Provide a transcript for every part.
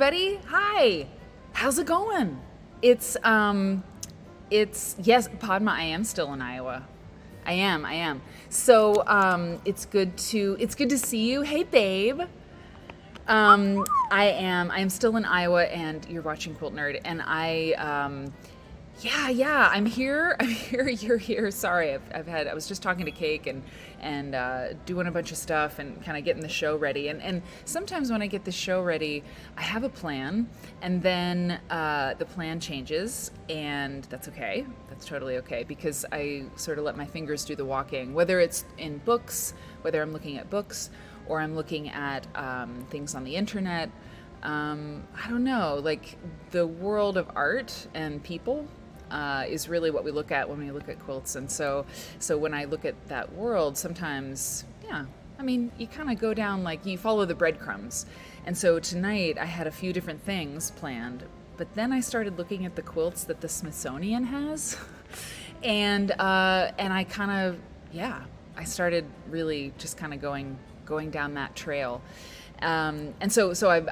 everybody. Hi. How's it going? It's yes, Padma, I am still in Iowa. I am. So, it's good to see you. Hey, babe. I am still in Iowa, and you're watching Quilt Nerd, and I'm here. You're here. Sorry, I was just talking to Cake and doing a bunch of stuff and kind of getting the show ready. And sometimes when I get the show ready, I have a plan, and then the plan changes, and that's okay. That's totally okay, because I sort of let my fingers do the walking, whether it's in books, whether I'm looking at books, or I'm looking at things on the internet. I don't know, like the world of art and people is really what we look at when we look at quilts. And so when I look at that world, sometimes, I mean, you kind of go down, like you follow the breadcrumbs. And so tonight I had a few different things planned, but then I started looking at the quilts that the Smithsonian has, and I kind of, I started really just kind of going down that trail. And so I've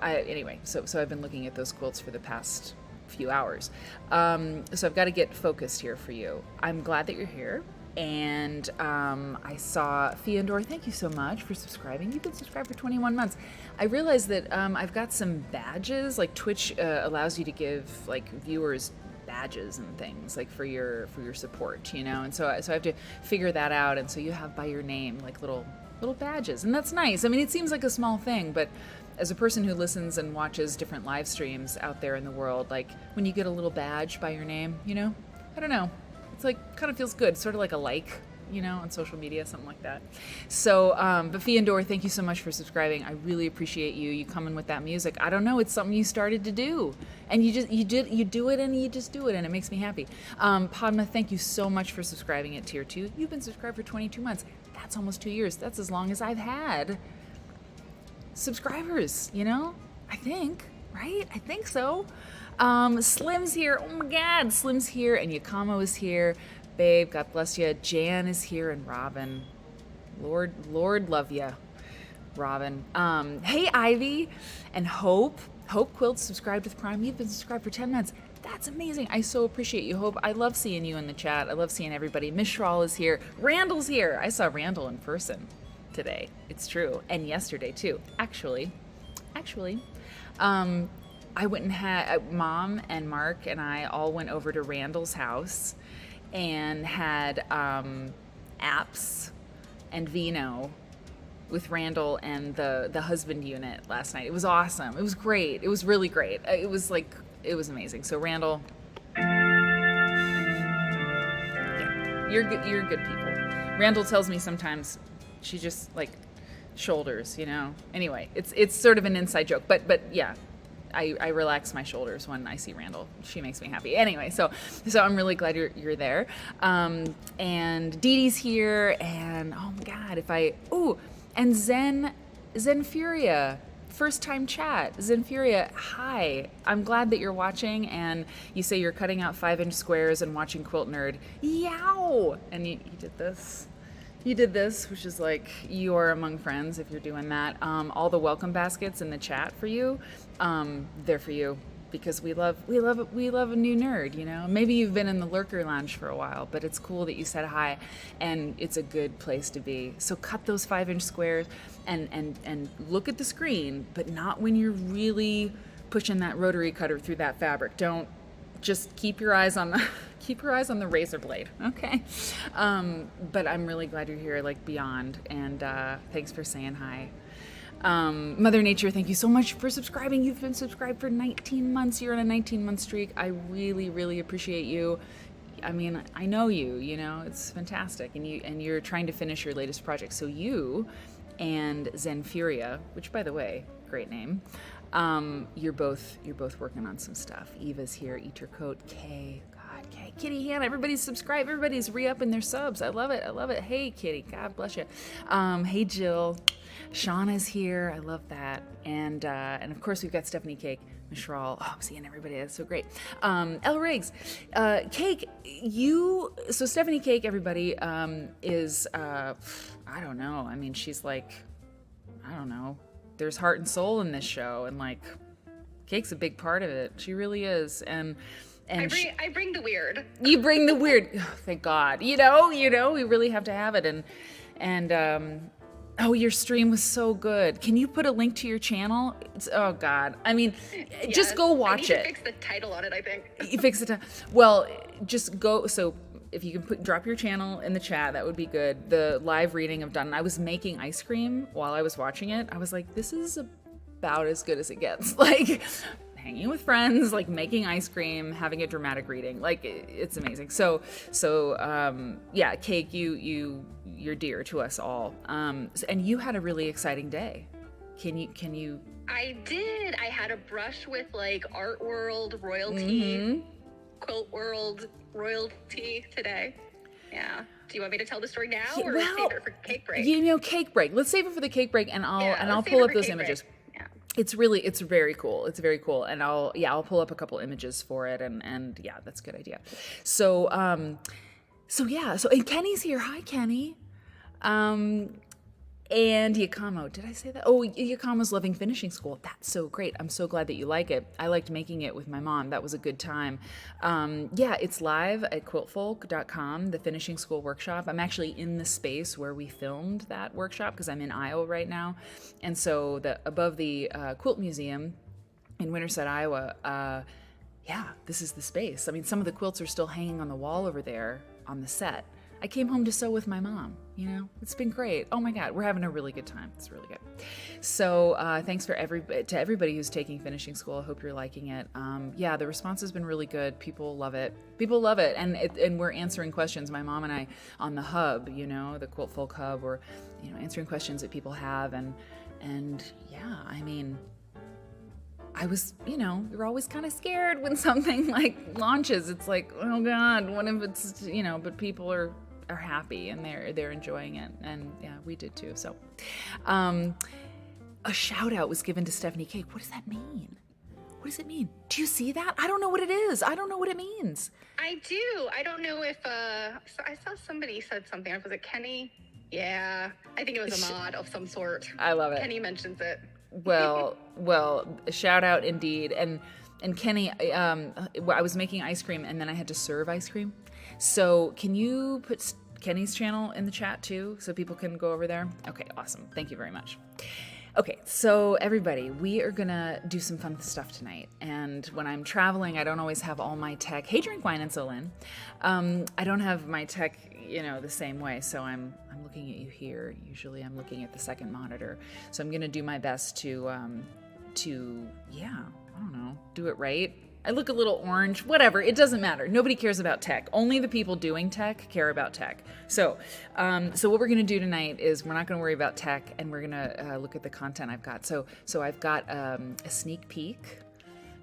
been looking at those quilts for the past few hours. So I've got to get focused here for you. I'm glad that you're here. And I saw Fiandor, thank you so much for subscribing. You've been subscribed for 21 months. I realized that I've got some badges, like Twitch allows you to give like viewers badges and things like for your support, and so I have to figure that out. And so you have by your name like little badges, and that's nice. I mean, it seems like a small thing, but as a person who listens and watches different live streams out there in the world, like when you get a little badge by your name, I don't know, it's like kind of feels good, sort of like a like, on social media, something like that. So, but Fiandor, thank you so much for subscribing. I really appreciate you coming with that music. I don't know, it's something you started to do, and you do it, and you just do it, and it makes me happy. Padma, thank you so much for subscribing at tier 2. You've been subscribed for 22 months. That's almost 2 years. That's as long as I've had subscribers, I think, right? I think so. Slim's here. Oh my God, Slim's here, and Yakamo is here. Babe, God bless you. Jan is here, and Robin. Lord love ya, Robin. Hey, Ivy and Hope. Hope Quilts subscribed with Prime. You've been subscribed for 10 months. That's amazing. I so appreciate you, Hope. I love seeing you in the chat. I love seeing everybody. Mishral is here. Randall's here. I saw Randall in person today. It's true. And yesterday too. Actually, I went and had Mom and Mark and I all went over to Randall's house and had apps and vino with Randall and the husband unit last night. It was awesome. It was great. It was really great. It was amazing. So Randall, you're good people. Randall tells me sometimes she just like shoulders, Anyway, it's sort of an inside joke, but yeah, I relax my shoulders when I see Randall. She makes me happy. Anyway, so I'm really glad you're there. And Dee Dee's here, and oh my God, and Zenfuria. First time chat. Zenfuria, hi. I'm glad that you're watching, and you say you're cutting out 5-inch squares and watching Quilt Nerd. Yow! And you did this. You did this, which is like you are among friends if you're doing that. All the welcome baskets in the chat for you, they're for you, because we love a new nerd, Maybe you've been in the lurker lounge for a while, but it's cool that you said hi, and it's a good place to be. So cut those 5-inch squares and look at the screen, but not when you're really pushing that rotary cutter through that fabric. Don't, just keep your eyes on the razor blade, okay? But I'm really glad you're here, like beyond, and thanks for saying hi. Mother Nature, thank you so much for subscribing. You've been subscribed for 19 months. You're on a 19-month streak. I really, really appreciate you. I mean, I know you, it's fantastic. And you're trying to finish your latest project. So you and Zenfuria, which by the way, great name. You're both working on some stuff. Eva's here, Eat Your Coat, Kay, Kitty, Hannah, everybody's subscribed. Everybody's re-upping their subs. I love it. Hey, Kitty, God bless you. Hey, Jill. Shauna's here. I love that. And of course, we've got Stephanie Cake, Mishral. Oh, I'm seeing everybody. That's so great. Elle Riggs. Cake, so Stephanie Cake, everybody, is, I don't know. I mean, she's like, I don't know. There's heart and soul in this show. And like, Cake's a big part of it. She really is. And I bring the weird. You bring the weird. Oh, thank God. You know, we really have to have it. Oh, your stream was so good. Can you put a link to your channel? Oh God. I mean, just go watch it. I need to fix the title on it, I think. You fix the title. Well, just go. So if you can drop your channel in the chat, that would be good. The live reading of Done. I was making ice cream while I was watching it. I was like, this is about as good as it gets. Like, hanging with friends, like making ice cream, having a dramatic reading, like it's amazing. So yeah, Cake, you're dear to us all. And you had a really exciting day. Can you? I did. I had a brush with like art world royalty, quilt world royalty today. Yeah. Do you want me to tell the story now, or save it for cake break? Cake break. Let's save it for the cake break, and I'll pull up those images. It's very cool. It's very cool. And I'll pull up a couple images for it. And yeah, that's a good idea. So and Kenny's here. Hi, Kenny. And Yakamo, did I say that? Oh, Yakamo's loving finishing school. That's so great. I'm so glad that you like it. I liked making it with my mom. That was a good time. Yeah, it's live at quiltfolk.com, the finishing school workshop. I'm actually in the space where we filmed that workshop because I'm in Iowa right now. And so above the Quilt Museum in Winterset, Iowa, yeah, this is the space. I mean, some of the quilts are still hanging on the wall over there on the set. I came home to sew with my mom, it's been great. Oh my God, we're having a really good time. It's really good. So thanks to everybody who's taking finishing school. I hope you're liking it. Yeah, the response has been really good. People love it. And we're answering questions. My mom and I on the hub, the Quilt Folk Hub, we're, answering questions that people have. And yeah, I mean, I was, you're always kind of scared when something like launches. It's like, oh God, what if it's, but people are happy and they're enjoying it. And yeah, we did too. So, a shout out was given to Stephanie Cake. What does that mean? What does it mean? Do you see that? I don't know what it is. I don't know what it means. I do. I don't know if, so I saw somebody said something. Was it Kenny? Yeah. I think it was a mod of some sort. I love it. Kenny mentions it. Well, shout out indeed. And Kenny, I was making ice cream and then I had to serve ice cream. So can you put Kenny's channel in the chat too so people can go over there? Okay, awesome. Thank you very much. Okay, so everybody, we are gonna do some fun stuff tonight. And when I'm traveling, I don't always have all my tech. Hey, drink wine and Solin. I don't have my tech, the same way. So I'm looking at you here. Usually I'm looking at the second monitor. So I'm gonna do my best to do it right. I look a little orange, whatever, it doesn't matter. Nobody cares about tech. Only the people doing tech care about tech. So what we're gonna do tonight is we're not gonna worry about tech and we're gonna look at the content I've got. So I've got a sneak peek.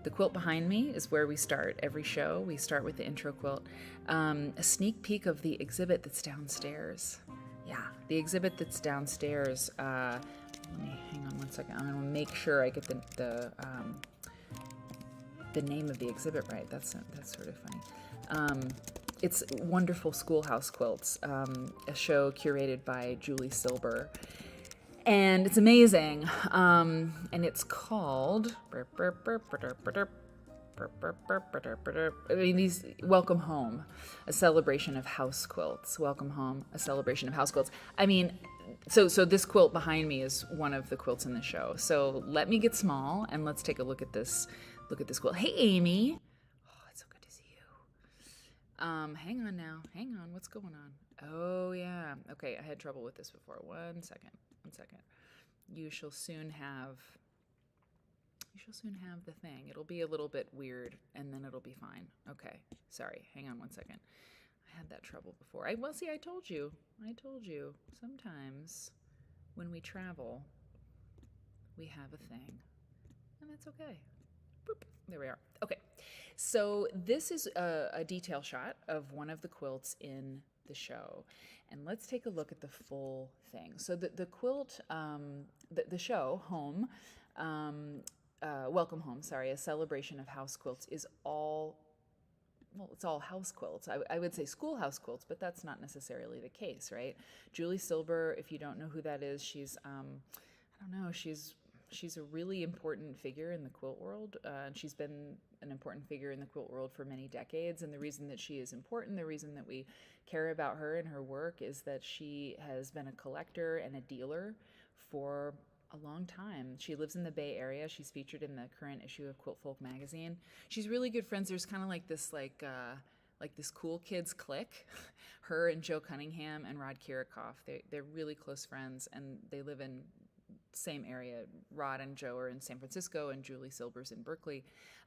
The quilt behind me is where we start every show. We start with the intro quilt. A sneak peek of the exhibit that's downstairs. Yeah, the exhibit that's downstairs. Let me hang on one second. I'm gonna make sure I get the name of the exhibit right. That's sort of funny. It's Wonderful Schoolhouse Quilts, a show curated by Julie Silber, and it's amazing. And it's called Welcome Home, a celebration of house quilts. Welcome Home, a celebration of house quilts. I mean, so this quilt behind me is one of the quilts in the show. So let me get small and let's take a look at this. Look at this quilt. Hey, Amy. Oh, it's so good to see you. Hang on now. Hang on. What's going on? Oh, yeah. Okay, I had trouble with this before. One second. You shall soon have the thing. It'll be a little bit weird, and then it'll be fine. Okay. Sorry. Hang on one second. I had that trouble before. I told you. Sometimes when we travel, we have a thing, and that's okay. Boop. There we are. Okay, so this is a detail shot of one of the quilts in the show, and let's take a look at the full thing. So the quilt, the show Home, Welcome Home. Sorry, a celebration of house quilts is all. Well, it's all house quilts. I would say schoolhouse quilts, but that's not necessarily the case, right? Julie Silber, if you don't know who that is, she's I don't know, she's She's a really important figure in the quilt world, and she's been an important figure in the quilt world for many decades. And the reason that she is important, the reason that we care about her and her work, is that she has been a collector and a dealer for a long time. She lives in the Bay Area. She's featured in the current issue of Quilt Folk magazine. She's really good friends. There's kind of like this cool kids clique, her and Joe Cunningham and Rod Kirikoff. They're really close friends, and they live in same area. Rod and Joe are in San Francisco, and Julie Silber's in Berkeley.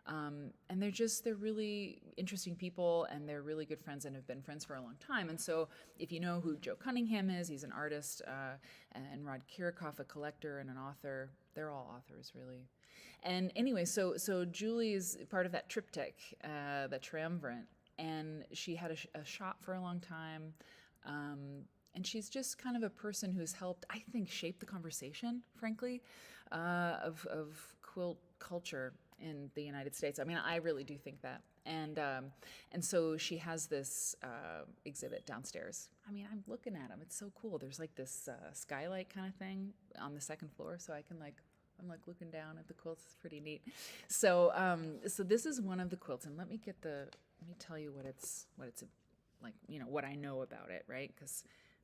And they're really interesting people, and they're really good friends and have been friends for a long time. And so if you know who Joe Cunningham is, he's an artist, and Rod Kirikoff, a collector and an author. They're all authors, really. And anyway, so Julie is part of that triptych, that triumvirate, and she had a shop for a long time. And she's just kind of a person who's helped, I think, shape the conversation, frankly, of quilt culture in the United States. I mean, I really do think that. And so she has this exhibit downstairs. I mean, I'm looking at them. It's so cool. There's like this skylight kind of thing on the second floor, so I'm looking down at the quilts. It's pretty neat. So this is one of the quilts, and let me tell you what it's like, what I know about it, right? Because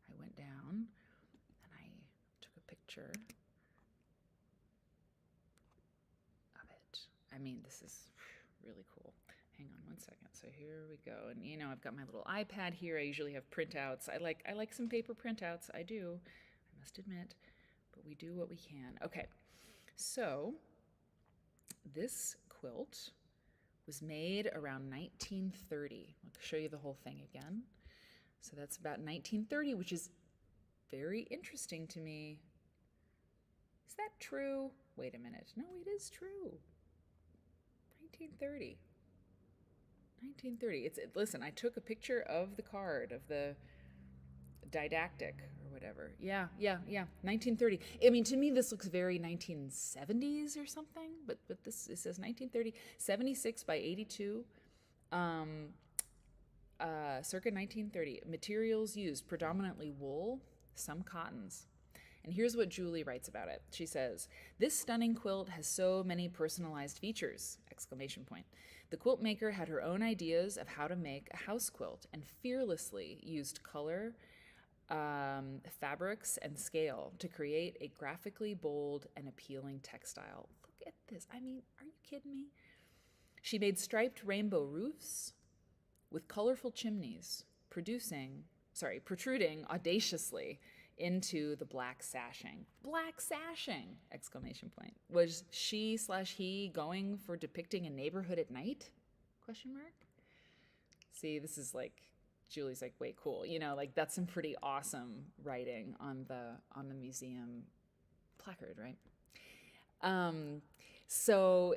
I went down and I took a picture of it. I mean, this is really cool. Hang on one second. So here we go. And I've got my little iPad here. I usually have printouts. I like some paper printouts. I do, I must admit, but we do what we can. Okay. So this quilt was made around 1930. I'll show you the whole thing again. So that's about 1930, which is very interesting to me. Is that true? Wait a minute. No, it is true. 1930. 1930. Listen, I took a picture of the card, of the didactic or whatever. Yeah. 1930. I mean, to me, this looks very 1970s or something, but it says 1930, 76 by 82. Circa 1930. Materials used, predominantly wool, some cottons. And here's what Julie writes about it. She says, "This stunning quilt has so many personalized features!" Exclamation point. The quilt maker had her own ideas of how to make a house quilt and fearlessly used color, fabrics, and scale to create a graphically bold and appealing textile. Look at this. I mean, are you kidding me? She made striped rainbow roofs with colorful chimneys protruding audaciously into the black sashing. Black sashing! Exclamation point. Was she/he going for depicting a neighborhood at night? Question mark. See, this is like, Julie's like, wait, cool. That's some pretty awesome writing on the museum placard, right? So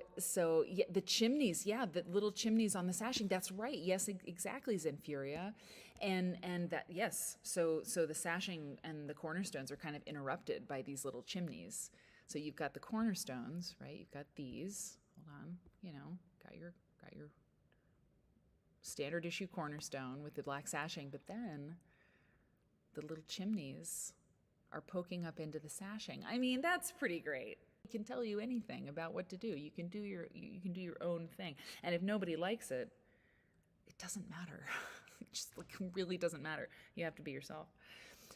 yeah, the chimneys, the little chimneys on the sashing. That's right. Yes, exactly, Zenfuria. And that, yes. So the sashing and the cornerstones are kind of interrupted by these little chimneys. So you've got the cornerstones, right? You've got these. Hold on. Got your standard issue cornerstone with the black sashing, but then the little chimneys are poking up into the sashing. I mean, that's pretty great. Can tell you anything about what to do. You can do your own thing. And if nobody likes it, it doesn't matter. It just really doesn't matter. You have to be yourself.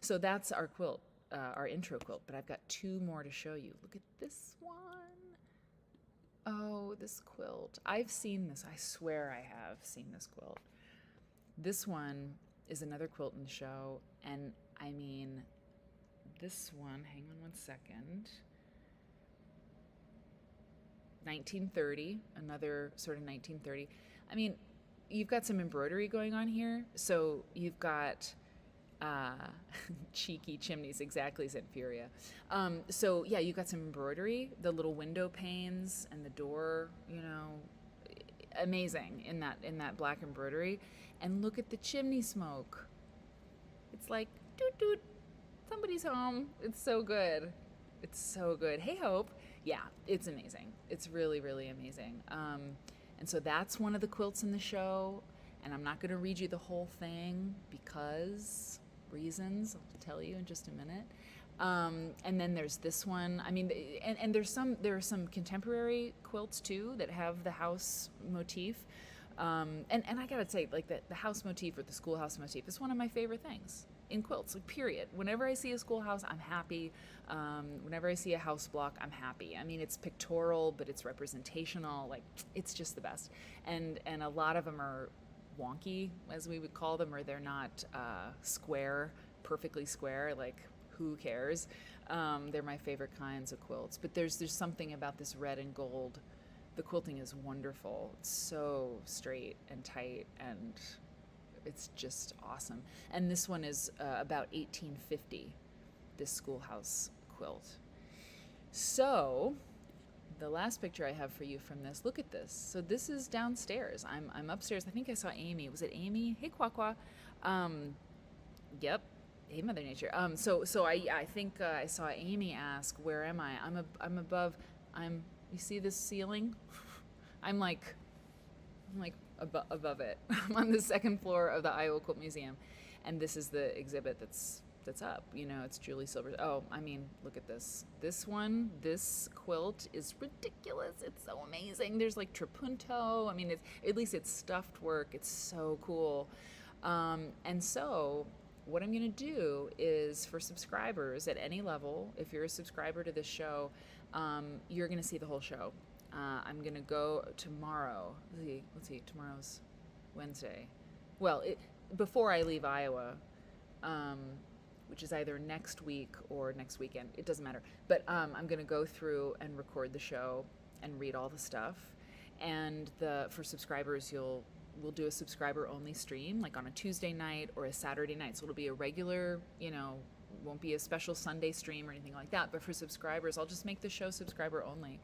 So that's our quilt, our intro quilt. But I've got two more to show you. Look at this one. Oh, this quilt. I've seen this. I swear I have seen this quilt. This one is another quilt in the show. And I mean, this one, hang on one second. 1930, another sort of 1930. I mean, you've got some embroidery going on here. So you've got cheeky chimneys, exactly, Zenfuria. So yeah, you've got some embroidery, the little window panes and the door, amazing in that black embroidery. And look at the chimney smoke. It's like, doot doot, somebody's home. It's so good. It's so good. Hey, Hope. Yeah, it's amazing. It's really, really amazing. And so that's one of the quilts in the show. And I'm not going to read you the whole thing because reasons. I'll tell you in just a minute. And then there's this one. I mean, and there are some contemporary quilts too that have the house motif. And I gotta say, like the house motif or the schoolhouse motif is one of my favorite things in quilts, like period. Whenever I see a schoolhouse, I'm happy. Whenever I see a house block, I'm happy. I mean, it's pictorial, but it's representational. Like, it's just the best. And a lot of them are wonky, as we would call them, or they're not square, perfectly square. Like, who cares? They're my favorite kinds of quilts. But there's something about this red and gold. The quilting is wonderful. It's so straight and tight, and it's just awesome. And this one is about 1850, this schoolhouse quilt. So the last picture I have for you from this, look at this. So this is downstairs. I'm upstairs. I think I saw Amy. Was it Amy? Hey, Quaqua. Yep. Hey, Mother Nature. So I think I saw Amy ask, where am I? I'm above. You see this ceiling? I'm like above it. I'm on the second floor of the Iowa Quilt Museum, and this is the exhibit that's up. You know, it's Julie Silver's. Oh, I mean, look at this. This this quilt is ridiculous. It's so amazing. There's like trapunto. I mean, at least it's stuffed work. It's so cool. And so what I'm going to do is, for subscribers at any level, if you're a subscriber to this show, you're going to see the whole show. I'm going to go tomorrow. Let's see, tomorrow's Wednesday. Well, before I leave Iowa, which is either next week or next weekend. It doesn't matter. But I'm going to go through and record the show and read all the stuff. And for subscribers, we'll do a subscriber only stream, like on a Tuesday night or a Saturday night. So it'll be a regular, won't be a special Sunday stream or anything like that. But for subscribers, I'll just make the show subscriber only,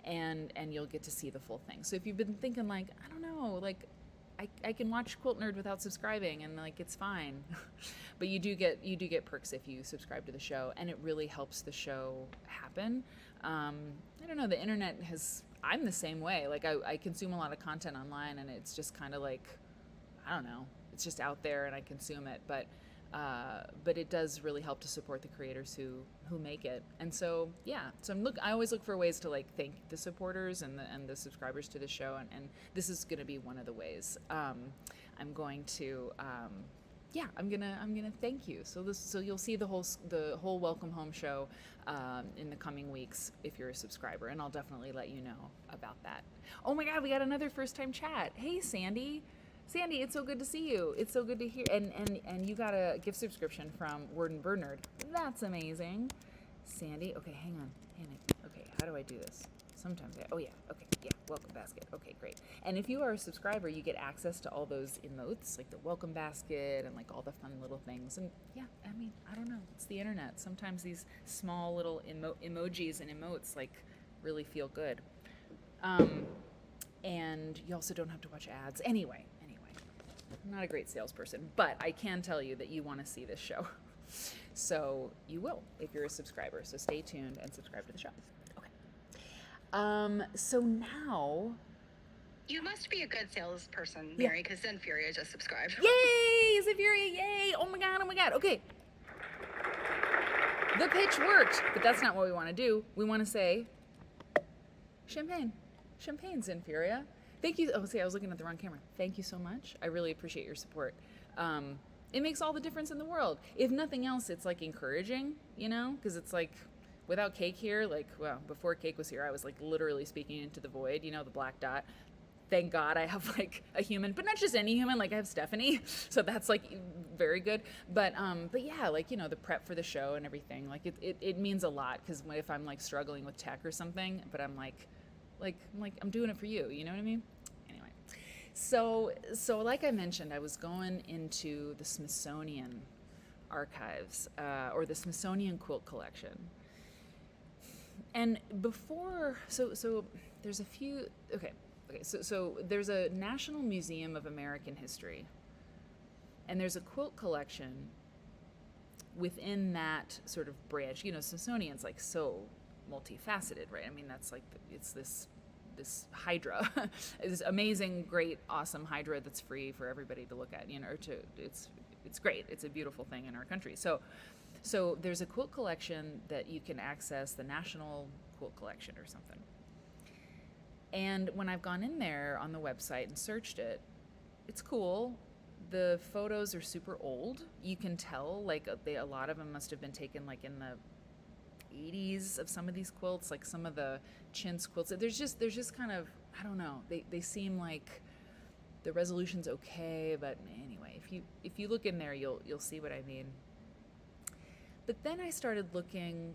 and you'll get to see the full thing. So if you've been thinking like, I don't know, like I can watch Quilt Nerd without subscribing, and like it's fine, but you do get perks if you subscribe to the show, and it really helps the show happen. I don't know, the internet I'm the same way. Like I consume a lot of content online, and it's just kind of like, I don't know, it's just out there and I consume it, but it does really help to support the creators who make it. And so, yeah, so I always look for ways to like thank the supporters and the subscribers to the show. And this is going to be one of the ways. I'm going to thank you. So you'll see the whole Welcome Home show in the coming weeks if you're a subscriber, and I'll definitely let you know about that. Oh my God, we got another first time chat. Hey, Sandy, it's so good to see you. It's so good to hear. And you got a gift subscription from Word and Bird Nerd. That's amazing. Sandy, okay, hang on. Okay, how do I do this? Sometimes welcome basket. Okay, great. And if you are a subscriber, you get access to all those emotes, like the welcome basket and like all the fun little things. And yeah, I mean, I don't know, it's the internet. Sometimes these small little emojis and emotes like really feel good. And you also don't have to watch ads. Anyway, I'm not a great salesperson, but I can tell you that you want to see this show. So you will if you're a subscriber. So stay tuned and subscribe to the show. So now... You must be a good salesperson, Mary, because Zenfuria just subscribed. Yay! Zenfuria, yay! Oh my god. Okay. The pitch worked, but that's not what we want to do. We want to say, champagne, Zenfuria. Thank you. Oh, see, I was looking at the wrong camera. Thank you so much. I really appreciate your support. It makes all the difference in the world. If nothing else, it's like encouraging, because it's like, without Cake here, before Cake was here, I was like literally speaking into the void, the black dot. Thank God I have like a human, but not just any human, like I have Stephanie. So that's like very good. But yeah, like, the prep for the show and everything, like it means a lot, because if I'm like struggling with tech or something, but I'm I'm doing it for you. You know what I mean? Anyway, so like I mentioned, I was going into the Smithsonian archives, or the Smithsonian quilt collection. And before, so there's a few, so there's a National Museum of American History, and there's a quilt collection within that sort of branch. Smithsonian's like so multifaceted, right? I mean, that's like, it's this hydra, this amazing, great, awesome hydra that's free for everybody to look at, it's great. It's a beautiful thing in our country. So So there's a quilt collection that you can access, the National Quilt Collection or something. And when I've gone in there on the website and searched it, it's cool. The photos are super old. You can tell, like, a lot of them must have been taken, like, in the 80s of some of these quilts, like some of the chintz quilts. There's just kind of, I don't know. They seem like the resolution's okay, but anyway, if you look in there, you'll see what I mean. But then I started looking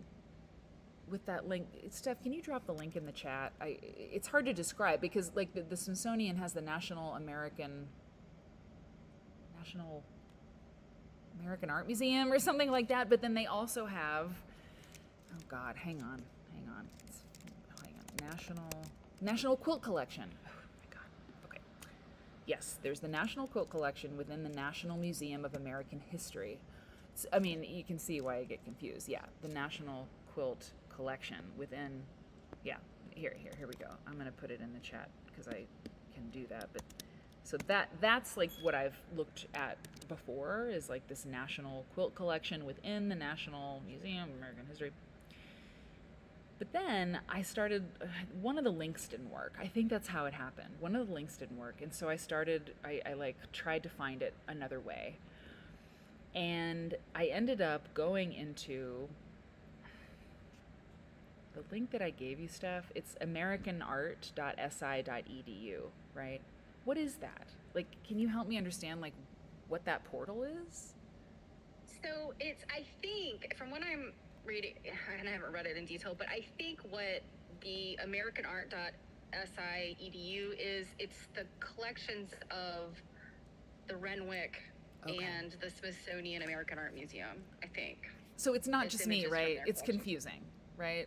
with that link. Steph, can you drop the link in the chat? It's hard to describe because, like, the Smithsonian has the National American Art Museum or something like that, but then they also have, oh God, hang on. National Quilt Collection. Oh my God. Okay. Yes, there's the National Quilt Collection within the National Museum of American History. I mean, you can see why I get confused. Yeah, the National Quilt Collection within, yeah, here we go. I'm going to put it in the chat because I can do that. But so that's like what I've looked at before, is like this National Quilt Collection within the National Museum of American History. But then I started, one of the links didn't work. I think that's how it happened. One of the links didn't work. And so I like tried to find it another way. And I ended up going into the link that I gave you, Steph. It's americanart.si.edu, right? What is that? Like, can you help me understand, like, what that portal is? So it's, I think, from what I'm reading, and I haven't read it in detail, but I think what the americanart.si.edu is, it's the collections of the Renwick and the Smithsonian American Art Museum, I think. So it's not just me, right? It's confusing, right?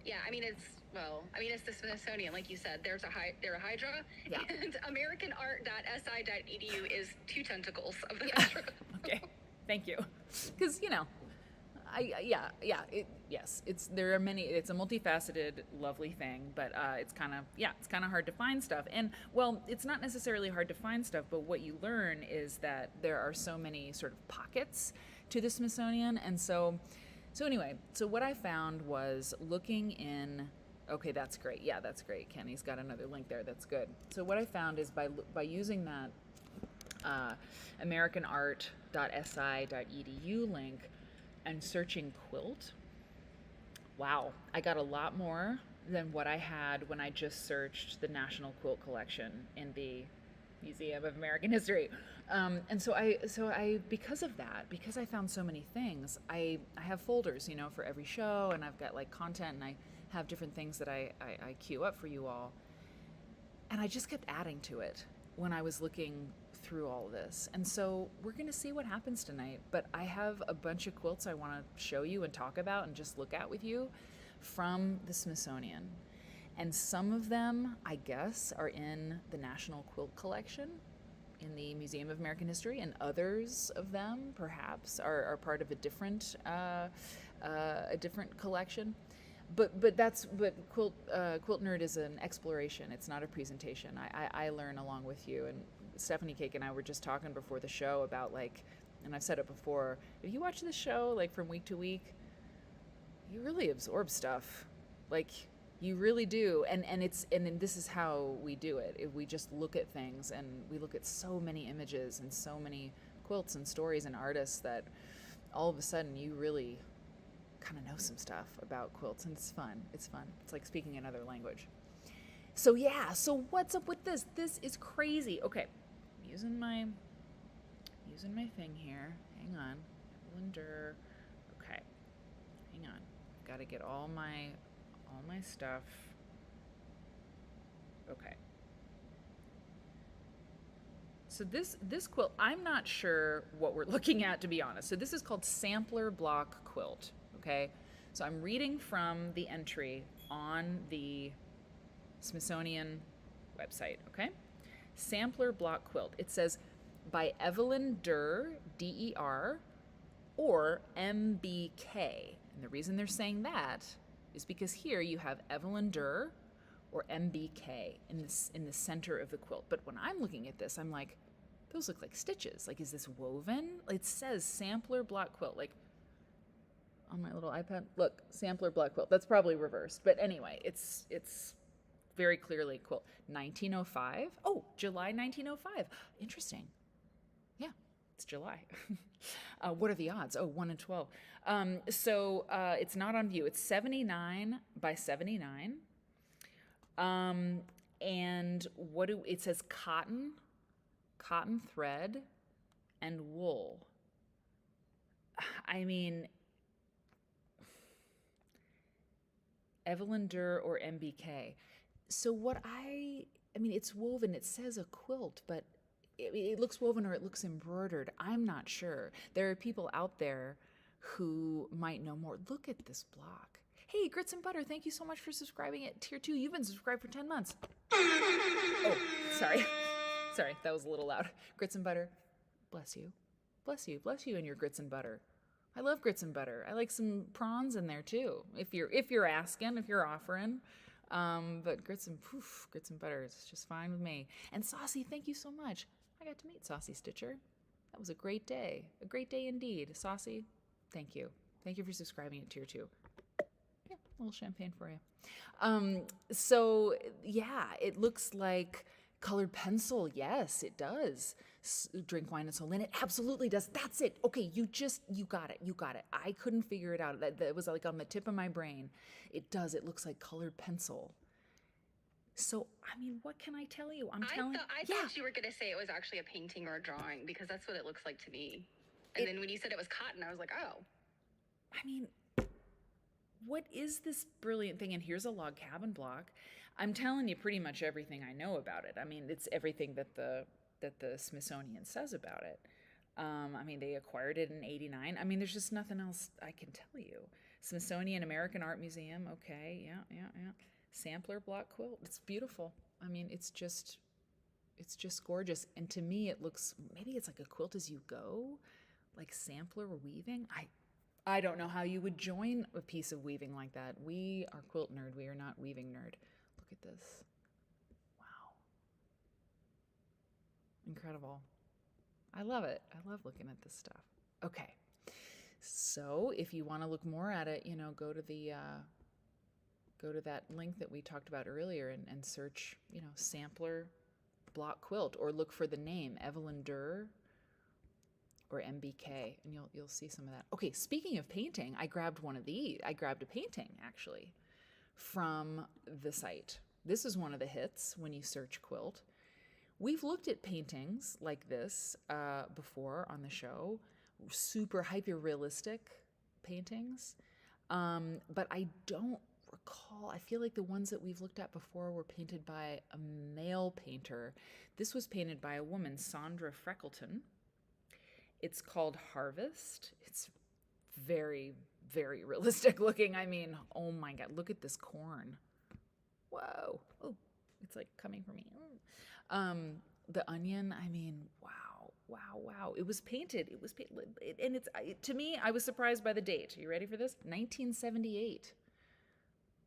Yeah, I mean, it's the Smithsonian, like you said. They're a hydra, and americanart.si.edu is two tentacles of the hydra. Okay, thank you. Because, you know, there are many. It's a multifaceted, lovely thing, but it's kind of hard to find stuff. And well, it's not necessarily hard to find stuff, but what you learn is that there are so many sort of pockets to the Smithsonian, and so anyway, so what I found was looking in. Okay, that's great. Yeah, that's great. Kenny's got another link there. That's good. So what I found is by using that americanart.si.edu link and searching quilt, wow, I got a lot more than what I had when I just searched the National Quilt Collection in the Museum of American History. And so I because of that, because I found so many things, I have folders, you know, for every show, and I've got like content, and I have different things that I queue up for you all. And I just kept adding to it when I was looking through all of this. And so we're going to see what happens tonight. But I have a bunch of quilts I want to show you and talk about and just look at with you from the Smithsonian. And some of them, I guess, are in the National Quilt Collection in the Museum of American History, and others of them, perhaps, are part of a different collection. But Quilt Nerd is an exploration. It's not a presentation. I learn along with you. And Stephanie Cake and I were just talking before the show about, like, and I've said it before, if you watch this show like from week to week, you really absorb stuff. Like, you really do. And this is how we do it. If we just look at things, and we look at so many images and so many quilts and stories and artists, that all of a sudden you really kind of know some stuff about quilts, and it's fun. It's like speaking another language. So what's up with this? This is crazy. Okay, using my thing here. Hang on. Blender. Okay. Hang on. Got to get all my stuff. Okay. So this quilt, I'm not sure what we're looking at, to be honest. So this is called Sampler Block Quilt, okay? So I'm reading from the entry on the Smithsonian website, okay? Sampler Block Quilt. It says by Evelyn Der, D-E-R, or MBK. And the reason they're saying that is because here you have Evelyn Der or MBK in the center of the quilt. But when I'm looking at this, I'm like, those look like stitches. Like, is this woven? It says sampler block quilt. Like, on my little iPad, look, sampler block quilt. That's probably reversed. But anyway, it's very clearly quilt. 1905. Oh, July 1905. Interesting. Yeah, it's July. What are the odds? Oh, 1 in 12. So it's not on view. It's 79 by 79. And it says cotton thread, and wool. I mean, Evelyn Durr or MBK. So it's woven. It says a quilt, but it looks woven or it looks embroidered. I'm not sure. There are people out there who might know more. Look at this block. Hey, Grits and Butter, thank you so much for subscribing at Tier 2. You've been subscribed for 10 months. Oh, sorry. Sorry, that was a little loud. Grits and Butter, bless you. Bless you. Bless you and your grits and butter. I love grits and butter. I like some prawns in there too, if you're asking, if you're offering. But grits and butter is just fine with me. And Saucy, thank you so much. I got to meet Saucy Stitcher. That was a great day indeed. Saucy, thank you. Thank you for subscribing at Tier 2. Yeah, a little champagne for you. So yeah, it looks like colored pencil. Yes, it does. Drink wine and soul in it. Absolutely does. That's it. Okay, you got it. You got it. I couldn't figure it out. That was like on the tip of my brain. It does. It looks like colored pencil. So, I mean, what can I tell you? I thought you were going to say it was actually a painting or a drawing, because that's what it looks like to me. And then when you said it was cotton, I was like, oh. I mean, what is this brilliant thing? And here's a log cabin block. I'm telling you pretty much everything I know about it. I mean, it's everything that the Smithsonian says about it. I mean, they acquired it in '89. I mean, there's just nothing else I can tell you. Smithsonian American Art Museum. Okay, yeah. Sampler block quilt. It's beautiful. I mean, it's just gorgeous. And to me, it looks, maybe it's like a quilt as you go, like sampler weaving. I don't know how you would join a piece of weaving like that. We are Quilt Nerd. We are not Weaving Nerd. Look at this. Wow. Incredible. I love it. I love looking at this stuff. Okay. So if you want to look more at it, go to that link that we talked about earlier and search, sampler block quilt, or look for the name Evelyn Durr or MBK, and you'll see some of that. Okay, speaking of painting, I grabbed one of these. I grabbed a painting, actually, from the site. This is one of the hits when you search quilt. We've looked at paintings like this before on the show, super hyper-realistic paintings, but I don't recall. I feel like the ones that we've looked at before were painted by a male painter. This was painted by a woman, Sandra Freckleton. It's called Harvest. It's very, very realistic looking. I mean, oh my God, look at this corn. Whoa. Oh, it's like coming for me. The onion, I mean, wow. It was painted. And to me, I was surprised by the date. Are you ready for this? 1978.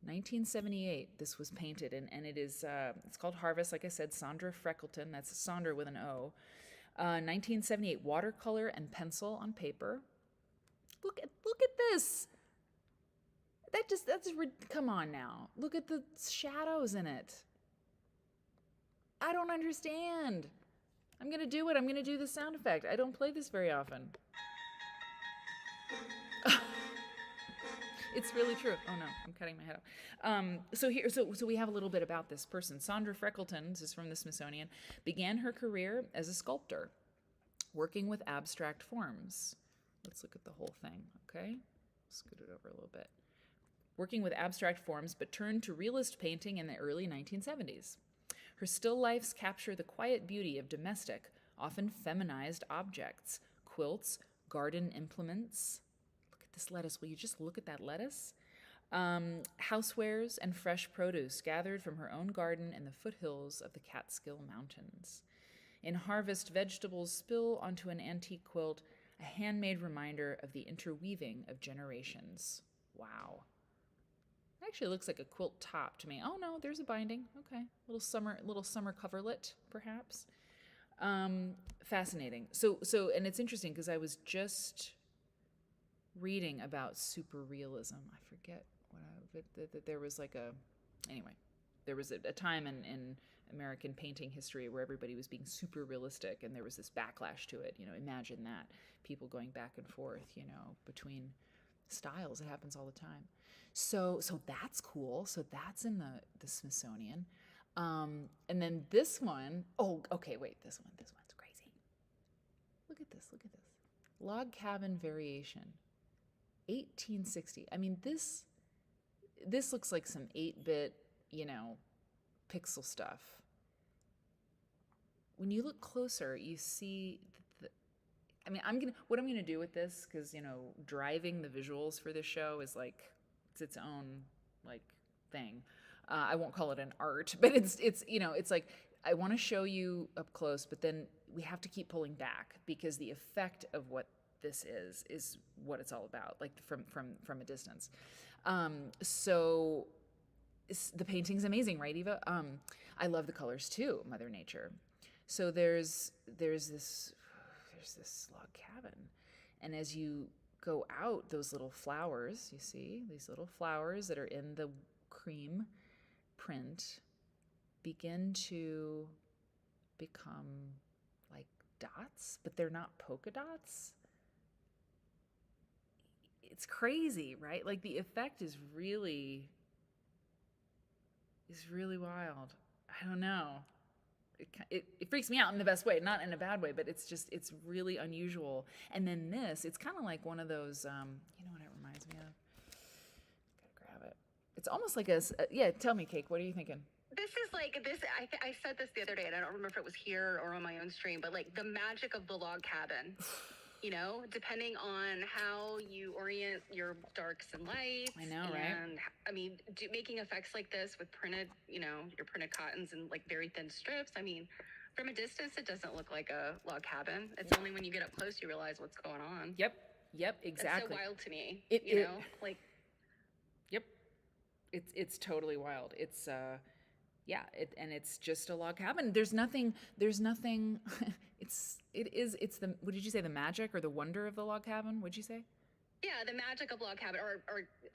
1978, this was painted, and it is, it's called Harvest, like I said, Sandra Freckleton, that's Sandra with an O. 1978, watercolor and pencil on paper. Look at this. Come on now. Look at the shadows in it. I don't understand. I'm going to do it. I'm going to do the sound effect. I don't play this very often. It's really true. Oh no, I'm cutting my head off. So we have a little bit about this person. Sandra Freckleton, this is from the Smithsonian, began her career as a sculptor, working with abstract forms. Let's look at the whole thing, okay? Scoot it over a little bit. Working with abstract forms, but turned to realist painting in the early 1970s. Her still lifes capture the quiet beauty of domestic, often feminized objects, quilts, garden implements. This lettuce, will you just look at that lettuce? Housewares and fresh produce gathered from her own garden in the foothills of the Catskill Mountains. In Harvest, vegetables spill onto an antique quilt, a handmade reminder of the interweaving of generations. Wow. It actually looks like a quilt top to me. Oh no, there's a binding. Okay, little summer coverlet, perhaps. Fascinating. And it's interesting because I was just reading about super realism. I forget that there was like anyway, there was a time in American painting history where everybody was being super realistic, and there was this backlash to it. Imagine that, people going back and forth, between styles. It happens all the time. So that's cool. So that's in the Smithsonian. And then this one, oh, okay, wait, this one's crazy. Look at this. Log cabin variation, 1860. I mean, this looks like some 8-bit, pixel stuff. When you look closer, you see what I'm gonna do with this, because driving the visuals for this show is like its own like thing. I won't call it an art, but it's like I want to show you up close, but then we have to keep pulling back because the effect of what this is what it's all about, like from a distance. So the painting's amazing, right, Eva? I love the colors too, Mother Nature. So there's this log cabin, and as you go out, those little flowers, you see these little flowers that are in the cream print begin to become like dots, but they're not polka dots. It's crazy, right? Like the effect is really wild. I don't know. It freaks me out in the best way, not in a bad way, but it's really unusual. And then it's kind of like one of those, you know what it reminds me of? Gotta grab it. It's almost like yeah, tell me, Cake, what are you thinking? This is like this. I said this the other day, and I don't remember if it was here or on my own stream, but like the magic of the log cabin. Depending on how you orient your darks and lights. I know, right? And I mean, making effects like this with printed, your printed cottons and like very thin strips. I mean, from a distance, it doesn't look like a log cabin. It's only when you get up close you realize what's going on. Yep, exactly. It's so wild to me. Like. Yep, it's totally wild. It's and it's just a log cabin. There's nothing. It's the, what did you say, the magic or the wonder of the log cabin? What'd you say? Yeah, the magic of log cabin, or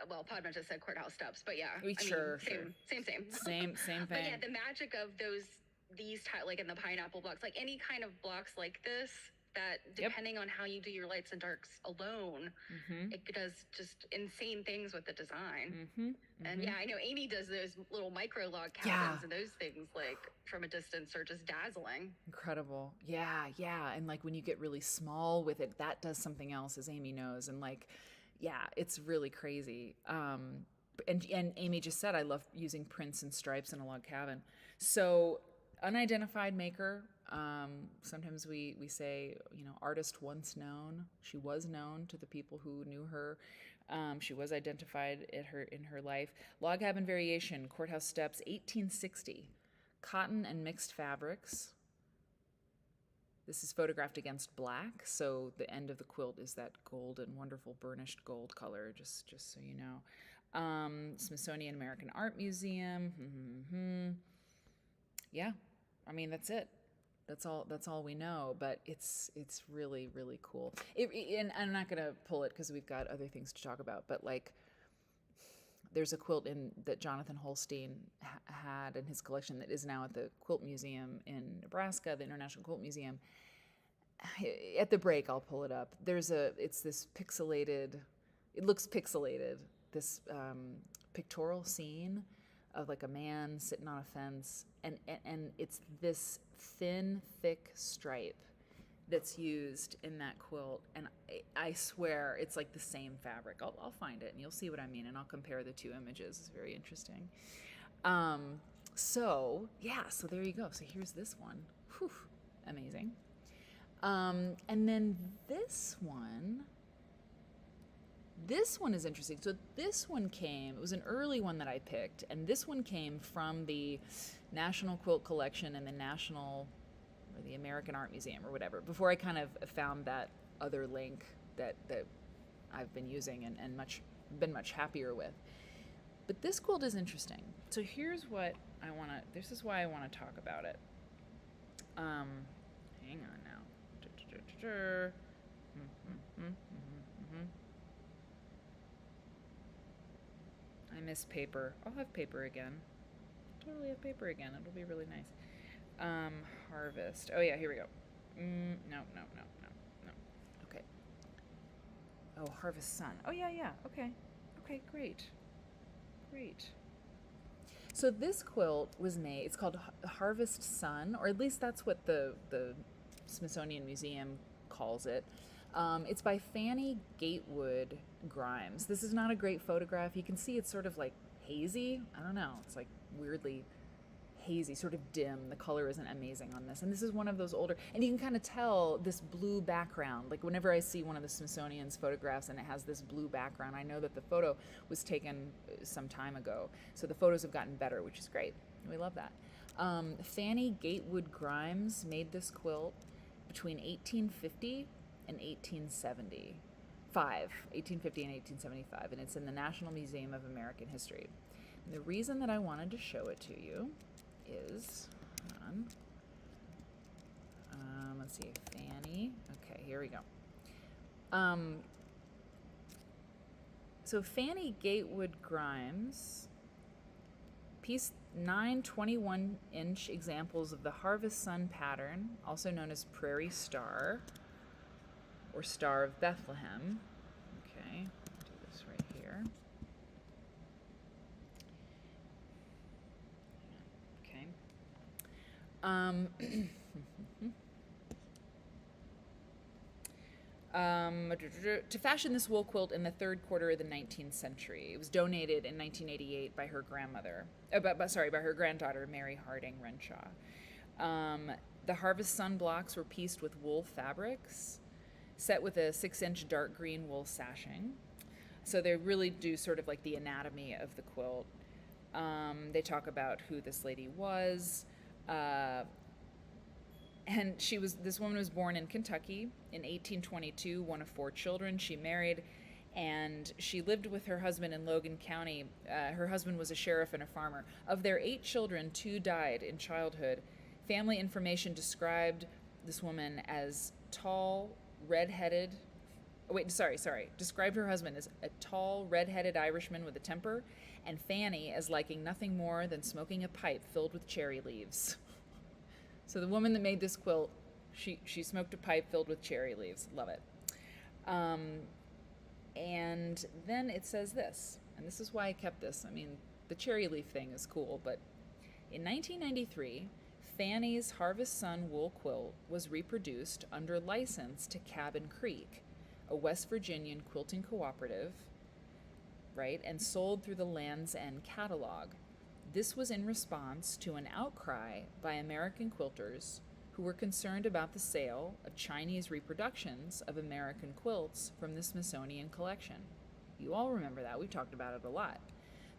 well, Podman just said courthouse steps, but yeah, sure. Same thing. But yeah, the magic of these like in the pineapple blocks, like any kind of blocks like this, that depending on how you do your lights and darks alone, it does just insane things with the design. And yeah, I know Amy does those little micro log cabins, and those things like from a distance are just dazzling. Incredible. Yeah. And like when you get really small with it, that does something else, as Amy knows. And like, yeah, it's really crazy. And Amy just said, I love using prints and stripes in a log cabin. So unidentified maker. Sometimes we say, artist once known. She was known to the people who knew her. She was identified in her life. Log cabin variation, courthouse steps, 1860. Cotton and mixed fabrics. This is photographed against black, so the end of the quilt is that golden, wonderful burnished gold color, just so you know. Smithsonian American Art Museum. Yeah, I mean, that's it. That's all we know, but it's really, really cool. And I'm not going to pull it because we've got other things to talk about, but like there's a quilt that Jonathan Holstein had in his collection that is now at the Quilt Museum in Nebraska, the International Quilt Museum. At the break, I'll pull it up. It's this pixelated, it looks pixelated, this pictorial scene of like a man sitting on a fence, and it's this thin, thick stripe that's used in that quilt, and I swear it's like the same fabric. I'll find it and you'll see what I mean, and I'll compare the two images. It's very interesting. So there you go. So here's this one. Whew, amazing. And then this one is interesting. So this one it was an early one that I picked, and this one came from the National Quilt Collection and the American Art Museum or whatever, before I kind of found that other link that I've been using and been much happier with. But this quilt is interesting. So here's what this is why I want to talk about it. Hang on now. I miss paper. I'll have paper again. Totally have paper again. It'll be really nice. Harvest. Oh yeah, here we go. No. Okay. Oh, Harvest Sun. Oh yeah. Okay, great. So this quilt was made, it's called Harvest Sun, or at least that's what the Smithsonian Museum calls it. It's by Fanny Gatewood Grimes. This is not a great photograph. You can see it's sort of like hazy. I don't know. It's like weirdly hazy, sort of dim. The color isn't amazing on this. And this is one of those older, and you can kind of tell this blue background. Like whenever I see one of the Smithsonian's photographs and it has this blue background, I know that the photo was taken some time ago. So the photos have gotten better, which is great. We love that. Fanny Gatewood Grimes made this quilt between 1850 and 1875, and it's in the National Museum of American History. And the reason that I wanted to show it to you is, let's see, Fanny. Okay, here we go. So Fanny Gatewood Grimes pieced 9 21-inch examples of the Harvest Sun pattern, also known as Prairie Star or Star of Bethlehem. Okay, do this right here. Okay. To fashion this wool quilt in the third quarter of the 19th century. It was donated in 1988 by her grandmother, by her granddaughter, Mary Harding Renshaw. The Harvest Sun blocks were pieced with wool fabrics, set with a 6-inch dark green wool sashing. So they really do sort of like the anatomy of the quilt. They talk about who this lady was. And this woman was born in Kentucky in 1822, one of 4 children. She married, and she lived with her husband in Logan County. Her husband was a sheriff and a farmer. Of their 8 children, 2 died in childhood. Family information described this woman as tall, red-headed. Described her husband as a tall, red-headed Irishman with a temper, and Fanny as liking nothing more than smoking a pipe filled with cherry leaves. So the woman that made this quilt, she smoked a pipe filled with cherry leaves. Love it. And then it says this, and this is why I kept this. I mean, the cherry leaf thing is cool, but in 1993, Fanny's Harvest Sun wool quilt was reproduced under license to Cabin Creek, a West Virginian quilting cooperative, right, and sold through the Land's End catalog. This was in response to an outcry by American quilters who were concerned about the sale of Chinese reproductions of American quilts from the Smithsonian collection. You all remember that. We've talked about it a lot.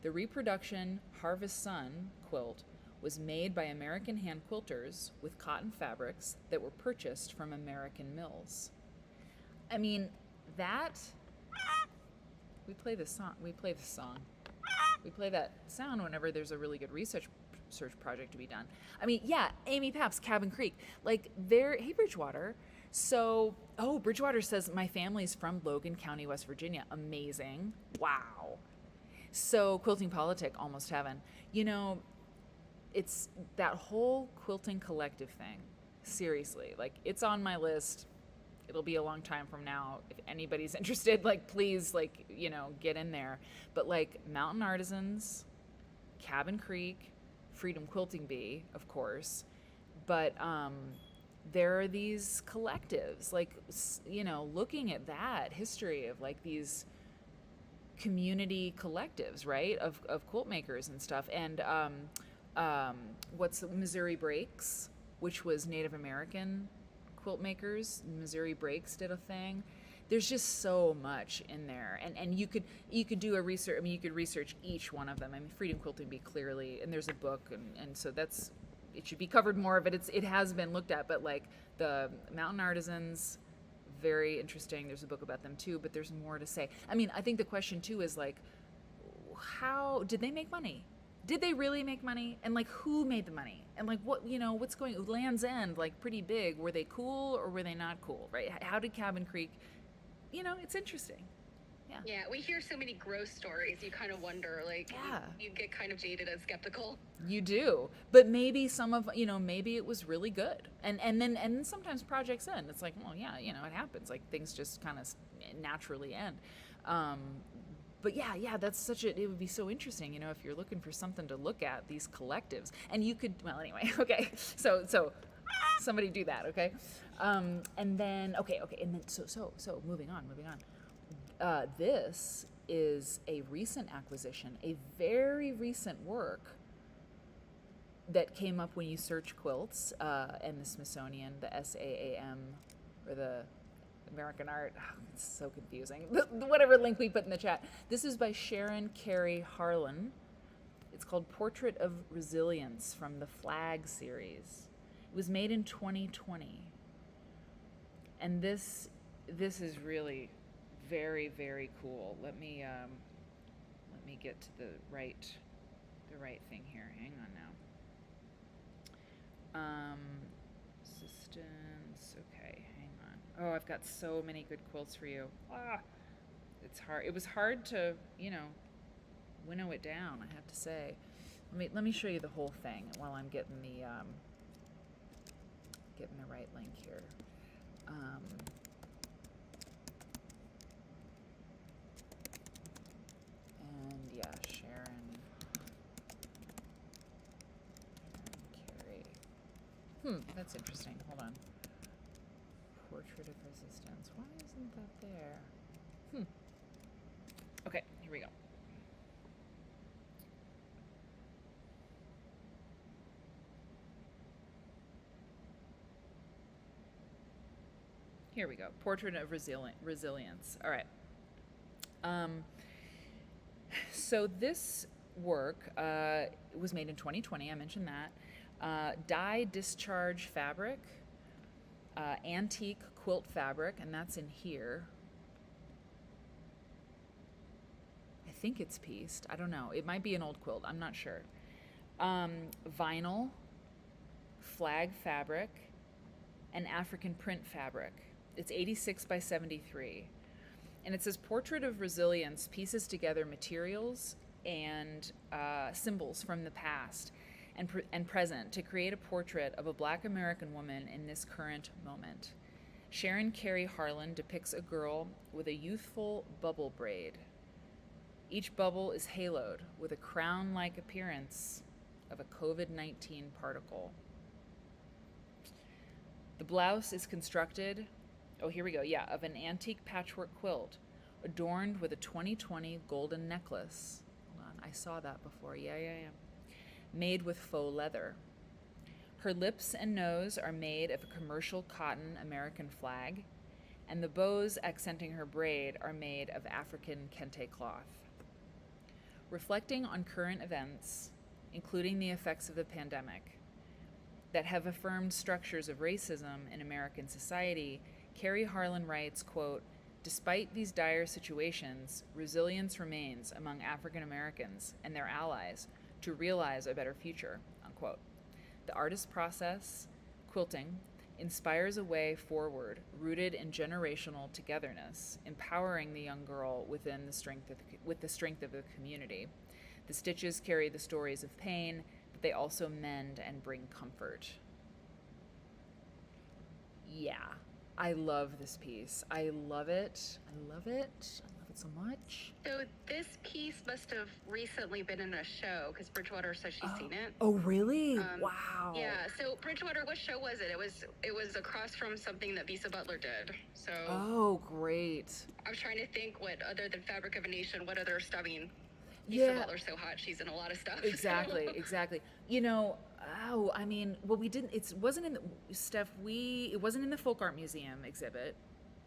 The reproduction Harvest Sun quilt was made by American hand quilters with cotton fabrics that were purchased from American mills. I mean, that... We play this song. We play that sound whenever there's a really good research project to be done. I mean, yeah, Amy Papp's Cabin Creek. Like, hey, Bridgewater. So, Bridgewater says, my family's from Logan County, West Virginia. Amazing. Wow. So, Quilting Politic, almost heaven. You know, it's that whole quilting collective thing. Seriously. Like, it's on my list. It'll be a long time from now. If anybody's interested, like, please, like, you know, get in there. But, like, Mountain Artisans, Cabin Creek, Freedom Quilting Bee, of course. But there are these collectives, like, you know, looking at that history of, like, these community collectives, right, of quilt makers and stuff. And Missouri Breaks, which was Native American quilt makers. Missouri Breaks did a thing. There's just so much in there, and you could do a research. I mean, you could research each one of them. I mean, Freedom Quilting Bee, clearly, and there's a book, and so it should be covered more. But it has been looked at. But like the Mountain Artisans, very interesting. There's a book about them too. But there's more to say. I mean, I think the question too is like, how did they make money? did they really make money? And like, who made the money? And like, what, what's going, Land's End, like pretty big. Were they cool or were they not cool, right? How did Cabin Creek, it's interesting. Yeah. Yeah, we hear so many gross stories. You kind of wonder, like, you get kind of jaded and skeptical. You do, but maybe maybe it was really good, and then sometimes projects end. It's like, well, yeah, it happens. Like things just kind of naturally end. But yeah, that's it would be so interesting, if you're looking for something to look at, these collectives, and you could, well, anyway, okay, so somebody do that, okay, and then and then so moving on. This is a recent acquisition, a very recent work that came up when you search quilts and the Smithsonian, the SAAM, or the American Art. Oh, it's so confusing. Whatever link we put in the chat. This is by Sharon Carey Harlan. It's called Portrait of Resilience from the Flag series. It was made in 2020. And this is really very, very cool. Let me get to the right thing here. Hang on now. Assistance. Okay, hang on. Oh, I've got so many good quilts for you. It's hard. It was hard to, winnow it down, I have to say. Let me show you the whole thing while I'm getting the right link here. And yeah, Sharon Carey. That's interesting. Hold on. Portrait of Resistance. Why isn't that there? Okay, here we go. Here we go. Portrait of Resilience. All right. So this work was made in 2020. I mentioned that. Dye discharge fabric, antique quilt fabric, and that's in here. I think it's pieced. I don't know. It might be an old quilt. I'm not sure. Vinyl, flag fabric, and African print fabric. It's 86 by 73. And it says Portrait of Resilience pieces together materials and symbols from the past and present to create a portrait of a Black American woman in this current moment. Sharon Carey Harlan depicts a girl with a youthful bubble braid. Each bubble is haloed with a crown-like appearance of a COVID-19 particle. The blouse is constructed, here we go, of an antique patchwork quilt adorned with a 2020 golden necklace. Hold on, I saw that before. Yeah. Made with faux leather. Her lips and nose are made of a commercial cotton American flag, and the bows accenting her braid are made of African kente cloth. Reflecting on current events, including the effects of the pandemic, that have affirmed structures of racism in American society, Carey Harlan writes, quote, "Despite these dire situations, resilience remains among African Americans and their allies to realize a better future," unquote. The artist's process, quilting, inspires a way forward rooted in generational togetherness, empowering the young girl with the strength of the community. The stitches carry the stories of pain, but they also mend and bring comfort. Yeah. I love this piece. I love it. I love it so much. So this piece must have recently been in a show because Bridgewater says she's seen it. Oh, really? Wow. Yeah. So Bridgewater, what show was it? It was across from something that Visa Butler did. So. Oh, great. I was trying to think what other than Fabric of a Nation, what other stuff. I mean, Visa Butler's so hot. She's in a lot of stuff. Exactly. It wasn't in the Folk Art Museum exhibit,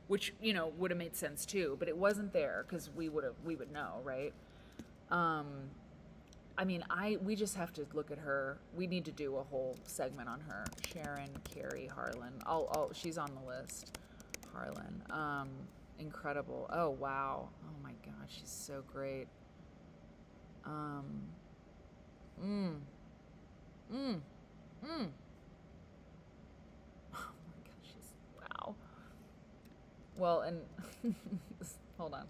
which, would have made sense too, but it wasn't there because we would know, right? We just have to look at her. We need to do a whole segment on her. Sharon Carey Harlan. She's on the list. Harlan. Incredible. Oh, wow. Oh my gosh, she's so great. Oh my gosh, wow. Well, and hold on.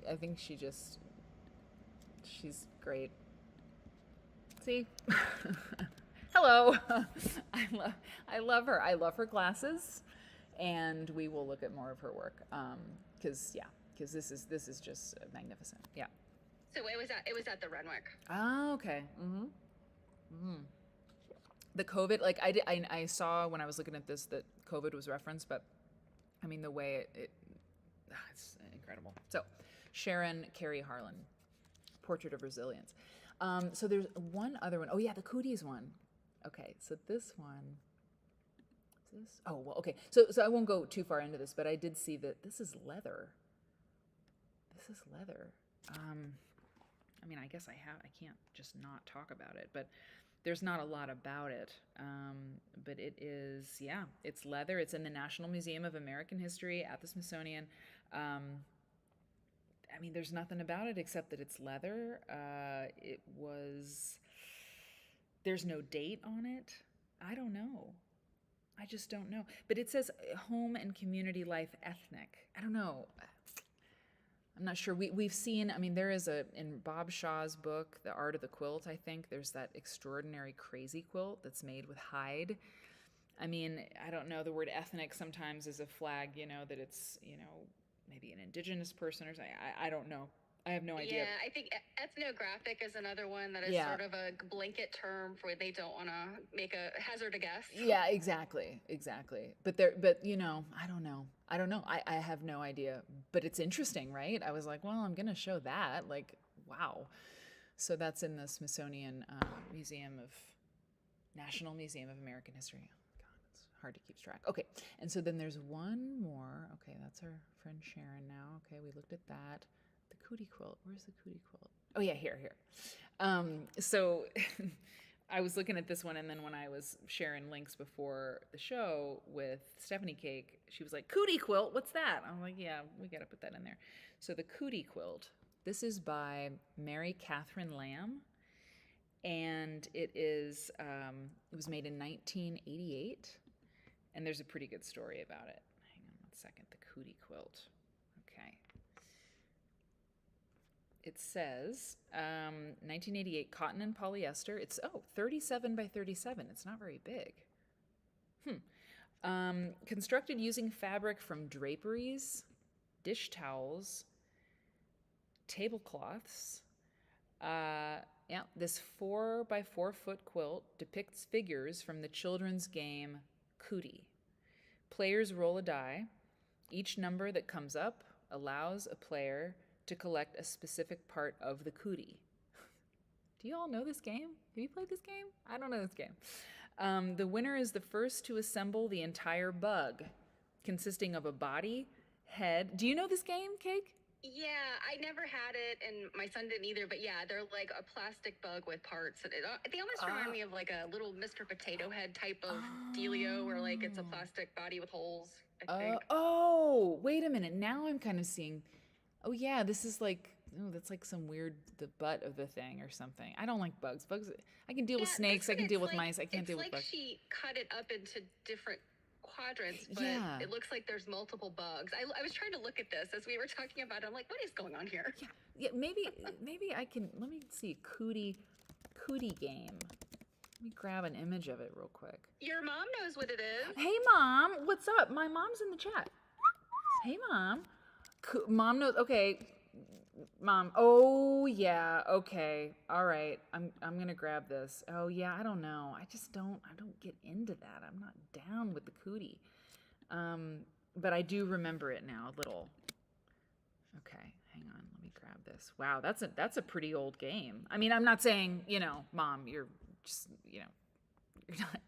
I think she's great. See? Hello. I love her. I love her glasses, and we will look at more of her work. Because this is just magnificent. Yeah. So it was at the Renwick. Oh, okay. The COVID, like I saw when I was looking at this that COVID was referenced, but I mean the way it's incredible. So, Sharon Carey Harlan, Portrait of Resilience. So there's one other one. Oh yeah, the cooties one. Okay, so this one. Is this? Oh well, okay. So I won't go too far into this, but I did see that this is leather. I mean, I guess I can't just not talk about it, but there's not a lot about it. But it is, yeah, it's leather. It's in the National Museum of American History at the Smithsonian. I mean, there's nothing about it except that it's leather. There's no date on it. I don't know. I just don't know. But it says home and community life ethnic. I don't know. I'm not sure. We've seen, I mean, there is in Bob Shaw's book, The Art of the Quilt, I think, there's that extraordinary crazy quilt that's made with hide. I mean, I don't know, the word ethnic sometimes is a flag, that it's, maybe an indigenous person or something. I don't know. I have no idea. Yeah, I think ethnographic is another one that is sort of a blanket term for they don't want to make a hazard a guess. Yeah, exactly. But I don't know. I have no idea. But it's interesting, right? I was like, well, I'm going to show that. Like, wow. So that's in the Smithsonian National Museum of American History. God, it's hard to keep track. Okay, and so then there's one more. Okay, that's our friend Sharon now. Okay, we looked at that. The cootie quilt. Where's the cootie quilt? Oh yeah, here. So I was looking at this one, and then when I was sharing links before the show with Stephanie Cake, she was like, "Cootie quilt, what's that?" I'm like, "Yeah, we got to put that in there." So the cootie quilt. This is by Mary Catherine Lamb, and it was made in 1988, and there's a pretty good story about it. Hang on one second. The cootie quilt. Okay. It says 1988 cotton and polyester. It's 37 by 37. It's not very big. Constructed using fabric from draperies, dish towels, tablecloths. This 4 by 4 foot quilt depicts figures from the children's game Cootie. Players roll a die. Each number that comes up allows a player to collect a specific part of the cootie. Do you all know this game? Have you played this game? I don't know this game. The winner is the first to assemble the entire bug, consisting of a body, head. Do you know this game, Cake? Yeah, I never had it, and my son didn't either. But yeah, they're like a plastic bug with parts. And they almost remind me of like a little Mr. Potato Head type of dealio, where like it's a plastic body with holes, I think. Oh, wait a minute. Now I'm kind of seeing... Oh yeah, this is like, that's like some weird, the butt of the thing or something. I don't like bugs. I can deal with snakes, I can deal with mice, I can't deal with bugs. It's like she cut it up into different quadrants, but it looks like there's multiple bugs. I was trying to look at this as we were talking about it. I'm like, what is going on here? Yeah, maybe I can, let me see, cootie game. Let me grab an image of it real quick. Your mom knows what it is. Hey Mom, what's up? My mom's in the chat. Hey Mom. Mom knows. Okay, Mom. Oh yeah. Okay. All right. I'm gonna grab this. Oh yeah. I don't know. I don't get into that. I'm not down with the cootie. But I do remember it now a little. Okay. Hang on. Let me grab this. Wow. That's a pretty old game. I mean, I'm not saying, Mom, you're just, you're not.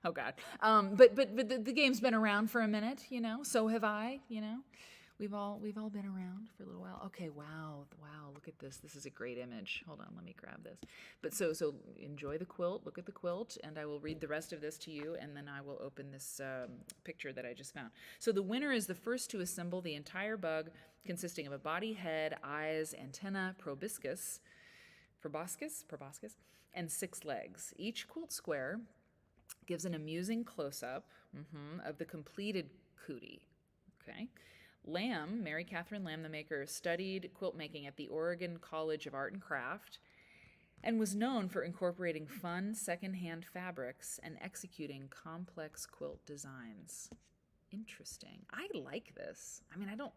Oh God. But the game's been around for a minute. So have I. we've all been around for a little while. Okay, wow, look at this. This is a great image. Hold on, let me grab this. But so enjoy the quilt, look at the quilt, and I will read the rest of this to you, and then I will open this picture that I just found. So the winner is the first to assemble the entire bug, consisting of a body, head, eyes, antenna, proboscis, and 6 legs. Each quilt square gives an amusing close-up of the completed cootie. Okay. Lamb, Mary Catherine Lamb, the maker, studied quilt making at the Oregon College of Art and Craft and was known for incorporating fun secondhand fabrics and executing complex quilt designs. Interesting. I like this. I mean, I don't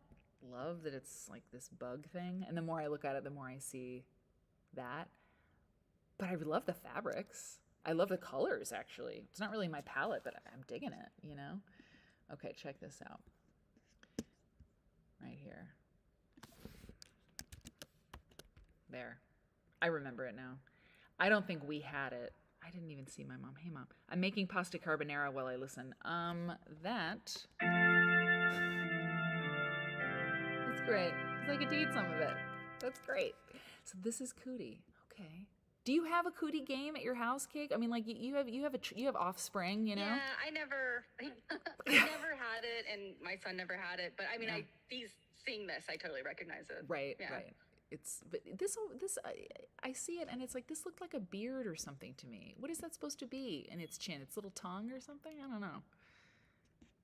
love that it's like this bug thing, and the more I look at it, the more I see that. But I love the fabrics. I love the colors, actually. It's not really my palette, but I'm digging it, you know? Okay, check this out. Right here. There. I remember it now. I don't think we had it. I didn't even see my mom. Hey, Mom. I'm making pasta carbonara while I listen. That's great. Because I get to eat some of it. That's great. So this is cootie. Okay. Do you have a cootie game at your house, Cake? I mean, like you have offspring, you know? Yeah, I never had it, and my son never had it. But I mean, seeing this, I totally recognize it. Right, yeah. right. But this I see it, and it's like this looked like a beard or something to me. What is that supposed to be in its chin? Its little tongue or something? I don't know.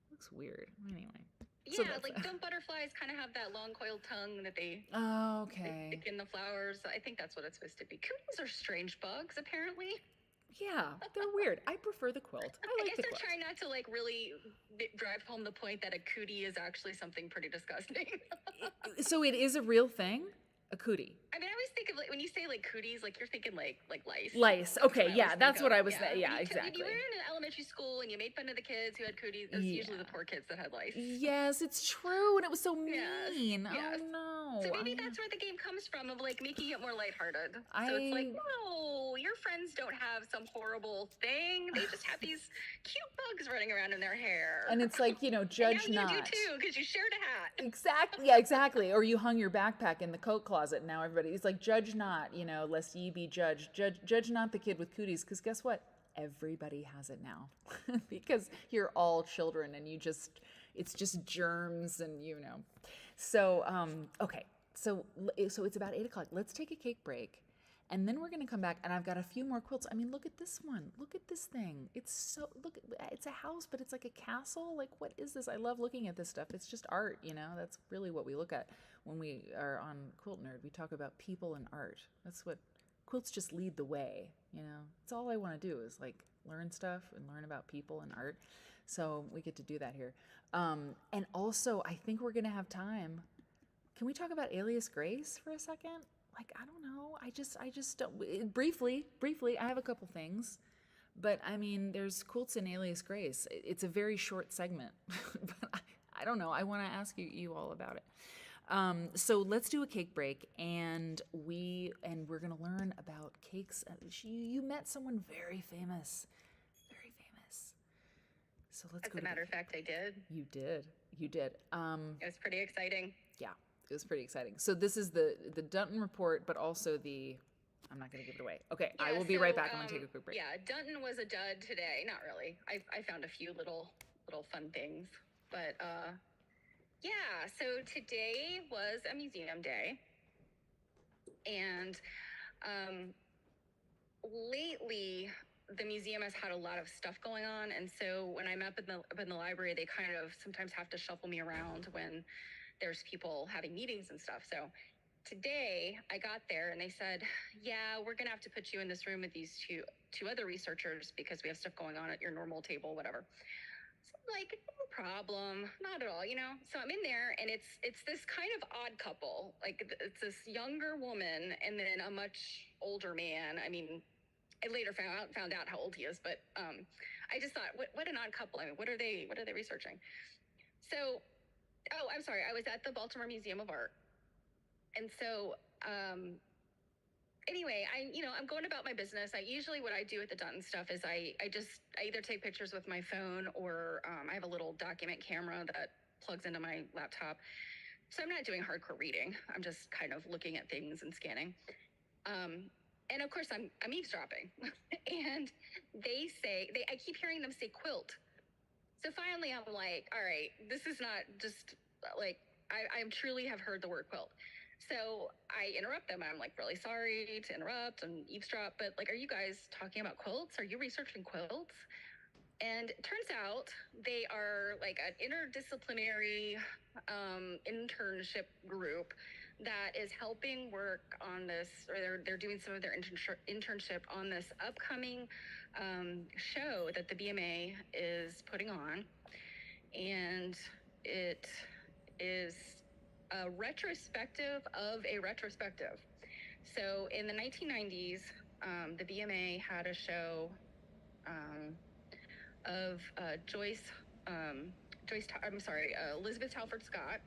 Looks weird. Anyway. Yeah, like don't butterflies kind of have that long coiled tongue that they okay. they stick in the flowers? I think that's what it's supposed to be. Cooties are strange bugs, apparently. Yeah, they're weird. I prefer the quilt. I guess they're trying not to like really drive home the point that a cootie is actually something pretty disgusting. So it is a real thing? A cootie. I mean, I always think of like when you say like cooties, like you're thinking like lice. Lice. Okay, yeah, that's what I was. Yeah, exactly. You were in an elementary school and you made fun of the kids who had cooties. It was usually the poor kids that had lice. Yes, it's true, and it was so mean. Yes. Oh no. So maybe that's where the game comes from, of like making it more lighthearted. So it's like, no, your friends don't have some horrible thing. They just have these cute bugs running around in their hair. And it's like, judge and not. You do too, because you shared a hat. Exactly. Yeah, exactly. Or you hung your backpack in the coat closet, and now everybody's like, judge not, lest ye be judged. Judge not the kid with cooties, because guess what? Everybody has it now. Because you're all children, and it's just germs, and So, okay. So it's about 8:00. Let's take a cake break. And then we're going to come back, and I've got a few more quilts. I mean, look at this one. Look at this thing. It's a house, but it's like a castle. Like, what is this? I love looking at this stuff. It's just art, That's really what we look at when we are on Quilt Nerd. We talk about people and art. That's what quilts just lead the way, It's all I want to do is like learn stuff and learn about people and art. So we get to do that here. And also, I think we're going to have time. Can we talk about Alias Grace for a second? Like, I don't know. I just don't. Briefly, I have a couple things. But, I mean, there's Quilts in Alias Grace. It's a very short segment. But I don't know. I want to ask you all about it. So let's do a cake break. And we're going to learn about cakes. You met someone very famous. Very famous. So let's go. As a matter of fact, I did. You did. It was pretty exciting. Yeah. It was pretty exciting. So this is the Dunton report, but also I'm not going to give it away. Okay, yeah, I will be right back. I'm going to take a quick break. Yeah, Dunton was a dud today. Not really. I found a few little fun things. But yeah, so today was a museum day. And lately, the museum has had a lot of stuff going on. And so when I'm up in the library, they kind of sometimes have to shuffle me around when there's people having meetings and stuff. So today I got there and they said, yeah, we're going to have to put you in this room with these two other researchers because we have stuff going on at your normal table, whatever. So I'm like, no problem, not at all, So I'm in there and it's this kind of odd couple. Like it's this younger woman and then a much older man. I mean, I later found out how old he is, but I just thought, what an odd couple. I mean, what are they researching? So I'm sorry. I was at the Baltimore Museum of Art. And so, anyway, I'm going about my business. What I do with the Dunton stuff is I either take pictures with my phone or I have a little document camera that plugs into my laptop. So I'm not doing hardcore reading. I'm just kind of looking at things and scanning. And of course I'm eavesdropping. And I keep hearing them say quilt. So finally I'm like, all right, this is not just like, I truly have heard the word quilt. So I interrupt them. I'm like, really sorry to interrupt and eavesdrop, but like, are you guys talking about quilts? Are you researching quilts? And it turns out they are like an interdisciplinary internship group that is helping work on this, or they're doing some of their internship on this upcoming show that the BMA is putting on. And it is a retrospective of a retrospective. So in the 1990s, the BMA had a show of Elizabeth Talford Scott,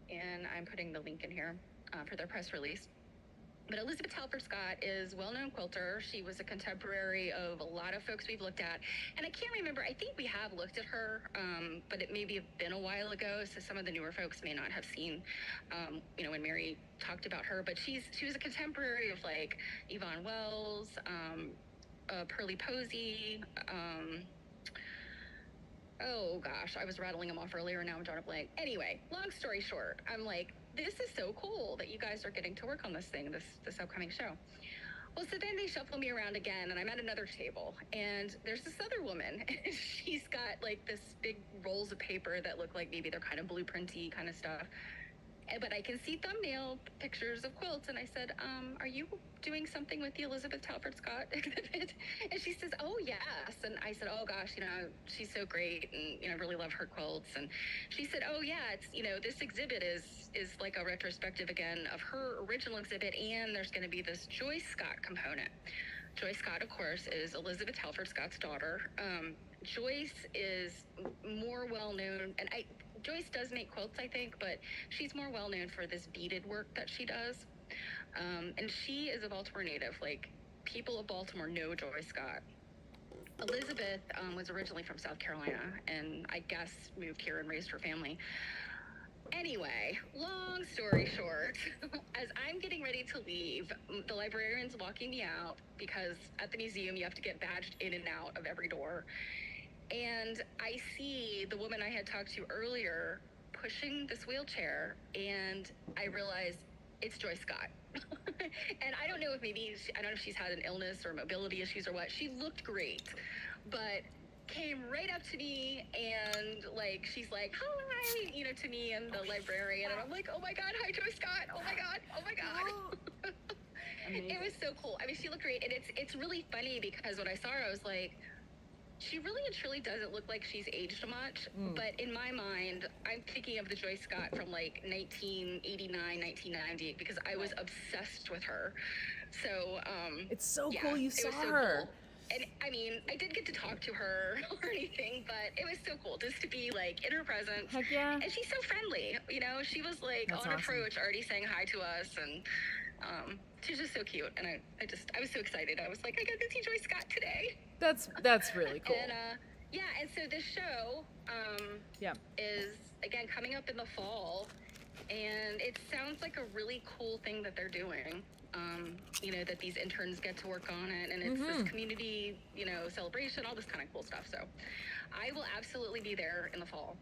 and I'm putting the link in here for their press release. But Elizabeth Talford Scott is a well-known quilter. She was a contemporary of a lot of folks we've looked at. And I can't remember, I think we have looked at her, but it maybe have been a while ago, so some of the newer folks may not have seen, when Mary talked about her. But she was a contemporary of like Yvonne Wells, Pearlie Posey, oh gosh, I was rattling them off earlier and now I'm drawing a blank. Anyway, long story short, I'm like, this is so cool that you guys are getting to work on this thing, this upcoming show. Well, so then they shuffle me around again and I'm at another table and there's this other woman and she's got like this big rolls of paper that look like maybe they're kind of blueprinty kind of stuff. But I can see thumbnail pictures of quilts. And I said, are you doing something with the Elizabeth Talford Scott exhibit? And she says, oh, yes. And I said, oh, gosh, she's so great. And, I really love her quilts. And she said, oh, yeah, it's, this exhibit is like a retrospective again of her original exhibit. And there's going to be this Joyce Scott component. Joyce Scott, of course, is Elizabeth Talford Scott's daughter. Joyce is more well-known, and Joyce does make quilts, I think, but she's more well-known for this beaded work that she does. And she is a Baltimore native. Like, people of Baltimore know Joyce Scott. Elizabeth was originally from South Carolina, and I guess moved here and raised her family. Anyway, long story short, as I'm getting ready to leave, the librarian's walking me out because at the museum you have to get badged in and out of every door. And I see the woman I had talked to earlier pushing this wheelchair, and I realize it's Joyce Scott. And I don't know if she's had an illness or mobility issues or what. She looked great, but came right up to me and like she's like, hi, to me and the librarian, and I'm like, oh my god, hi Joyce Scott, oh my god. It was so cool. I mean, she looked great, and it's really funny because when I saw her I was like, she really and truly doesn't look like she's aged much, but in my mind I'm thinking of the Joyce Scott from like 1989, 1990, because I was obsessed with her. So it's so cool you saw her. Cool. And I mean, I didn't get to talk to her or anything, but it was so cool just to be like in her presence. Heck yeah. And she's so friendly, she was like on approach, already saying hi to us, and she's just so cute. And I was so excited. I was like, I got to see Joyce Scott today. That's really cool. And and so this show is again coming up in the fall, and it sounds like a really cool thing that they're doing. That these interns get to work on it, and it's this community, celebration, all this kind of cool stuff. So I will absolutely be there in the fall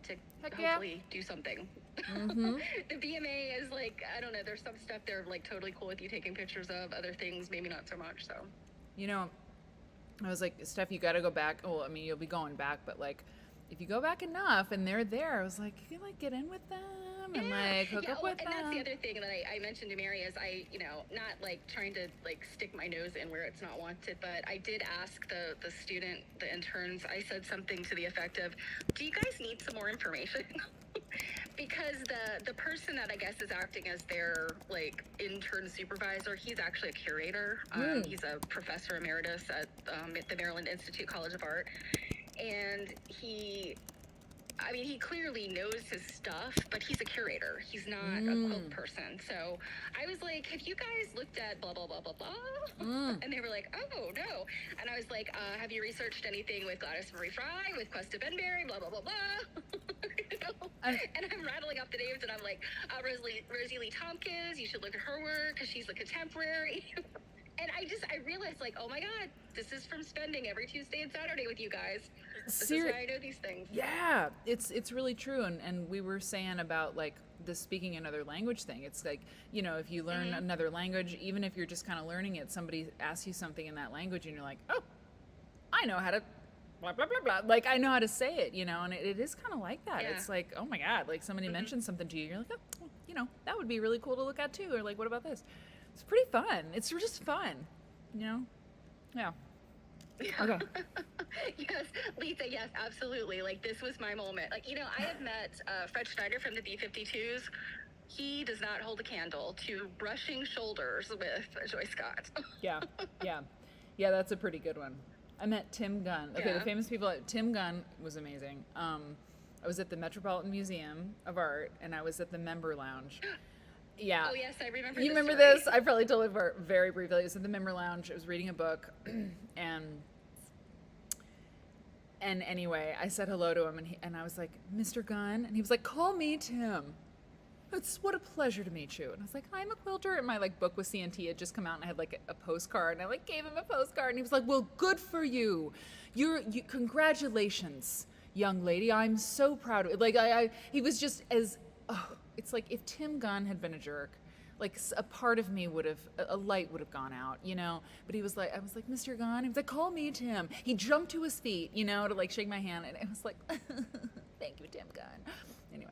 to hopefully do something. The BMA is like, I don't know, there's some stuff they're like totally cool with you taking pictures of, other things maybe not so much. So I was like, Steph, you got to go back. Oh, I mean, you'll be going back, but like, if you go back enough and they're there, I was like, you can like get in with them and like hook up with them. And that's the other thing that I mentioned to Mary is not like trying to like stick my nose in where it's not wanted, but I did ask the interns, I said something to the effect of, do you guys need some more information? Because the person that I guess is acting as their like intern supervisor, he's actually a curator. He's a professor emeritus at the Maryland Institute College of Art. And he clearly knows his stuff, but he's a curator. He's not a quilt person. So I was like, have you guys looked at blah, blah, blah, blah, blah? And they were like, oh, no. And I was like, have you researched anything with Gladys Marie Fry, with Questa Benberry, blah, blah, blah, blah? And I'm rattling off the names, and I'm like, Rosie Lee Tompkins, you should look at her work because she's a contemporary. And I realized, like, oh my God, this is from spending every Tuesday and Saturday with you guys. This is why I know these things. Yeah, it's really true. And we were saying about, like, the speaking another language thing. It's like, you know, if you learn another language, even if you're just kind of learning it, somebody asks you something in that language and you're like, oh, I know how to blah, blah, blah, blah. Like, I know how to say it, you know, and it is kind of like that. Yeah. It's like, oh my God, like somebody mentions something to you. You're like, oh, you know, that would be really cool to look at too. Or like, what about this? It's pretty fun. It's just fun, you know? Yeah. Okay. Yes, Lisa, yes, absolutely. Like, this was my moment. Like, you know, I have met Fred Schneider from the B-52s. He does not hold a candle to brushing shoulders with Joy Scott. Yeah, that's a pretty good one. I met Tim Gunn. Okay, the famous people. Tim Gunn was amazing. I was at the Metropolitan Museum of Art, and I was at the Member Lounge. Yeah. Oh, yes, I remember. You remember this? I probably told it very briefly. I was at the Member Lounge. I was reading a book, and anyway, I said hello to him, and I was like, Mr. Gunn, and he was like, call me Tim. What a pleasure to meet you. And I was like, I'm a quilter. And my like book with CNT had just come out, and I had like a postcard, and I like gave him a postcard, and he was like, well, good for you. Congratulations, young lady. I'm so proud of it. Like he was just it's like if Tim Gunn had been a jerk, like a part of me a light would have gone out, you know? But I was like, Mr. Gunn. He was like, call me Tim. He jumped to his feet, you know, to like shake my hand. And I was like, thank you, Tim Gunn. Anyway,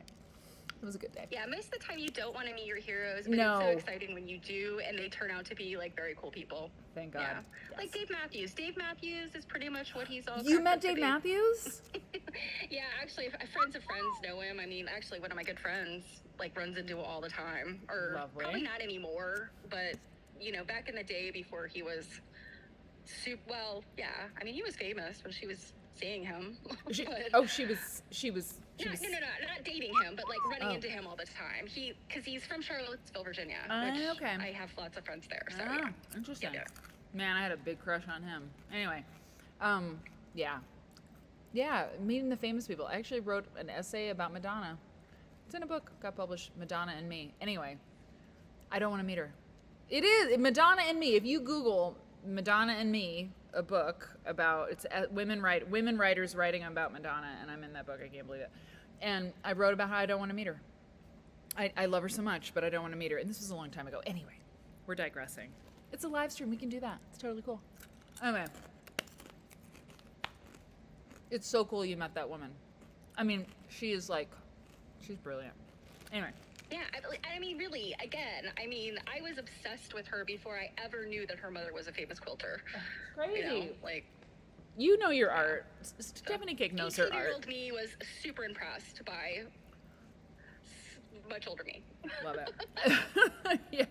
it was a good day. Yeah, most of the time you don't want to meet your heroes, but it's so exciting when you do, and they turn out to be like very cool people. Thank God. Yeah. Yes. Like Dave Matthews. Dave Matthews is pretty much what he's all. You met Dave Matthews? Yeah, actually, friends of friends know him. I mean, actually, one of my good friends like runs into him all the time. Or Lovely. Probably not anymore, but you know, back in the day before he was yeah. I mean, he was famous when she was seeing him. She was. Not dating him, but like running into him all the time. Because he's from Charlottesville, Virginia. Which okay. I have lots of friends there. So interesting. Yeah. Man, I had a big crush on him. Anyway, yeah, meeting the famous people. I actually wrote an essay about Madonna. It's in a book, got published, Madonna and Me. Anyway, I don't want to meet her. It is Madonna and Me. If you Google Madonna and Me, a book about women writers writing about Madonna, and I'm in that book. I can't believe it. And I wrote about how I don't want to meet her. I love her so much, but I don't want to meet her. And this was a long time ago. Anyway, we're digressing. It's a live stream. We can do that. It's totally cool. Anyway, it's so cool you met that woman. I mean, she's brilliant. Anyway. Yeah, I mean, really, again, I mean, I was obsessed with her before I ever knew that her mother was a famous quilter. Crazy. You know, like... You know your art. Stephanie Cake knows her art. 18-year-old me was super impressed by much older me. Love it. Yeah.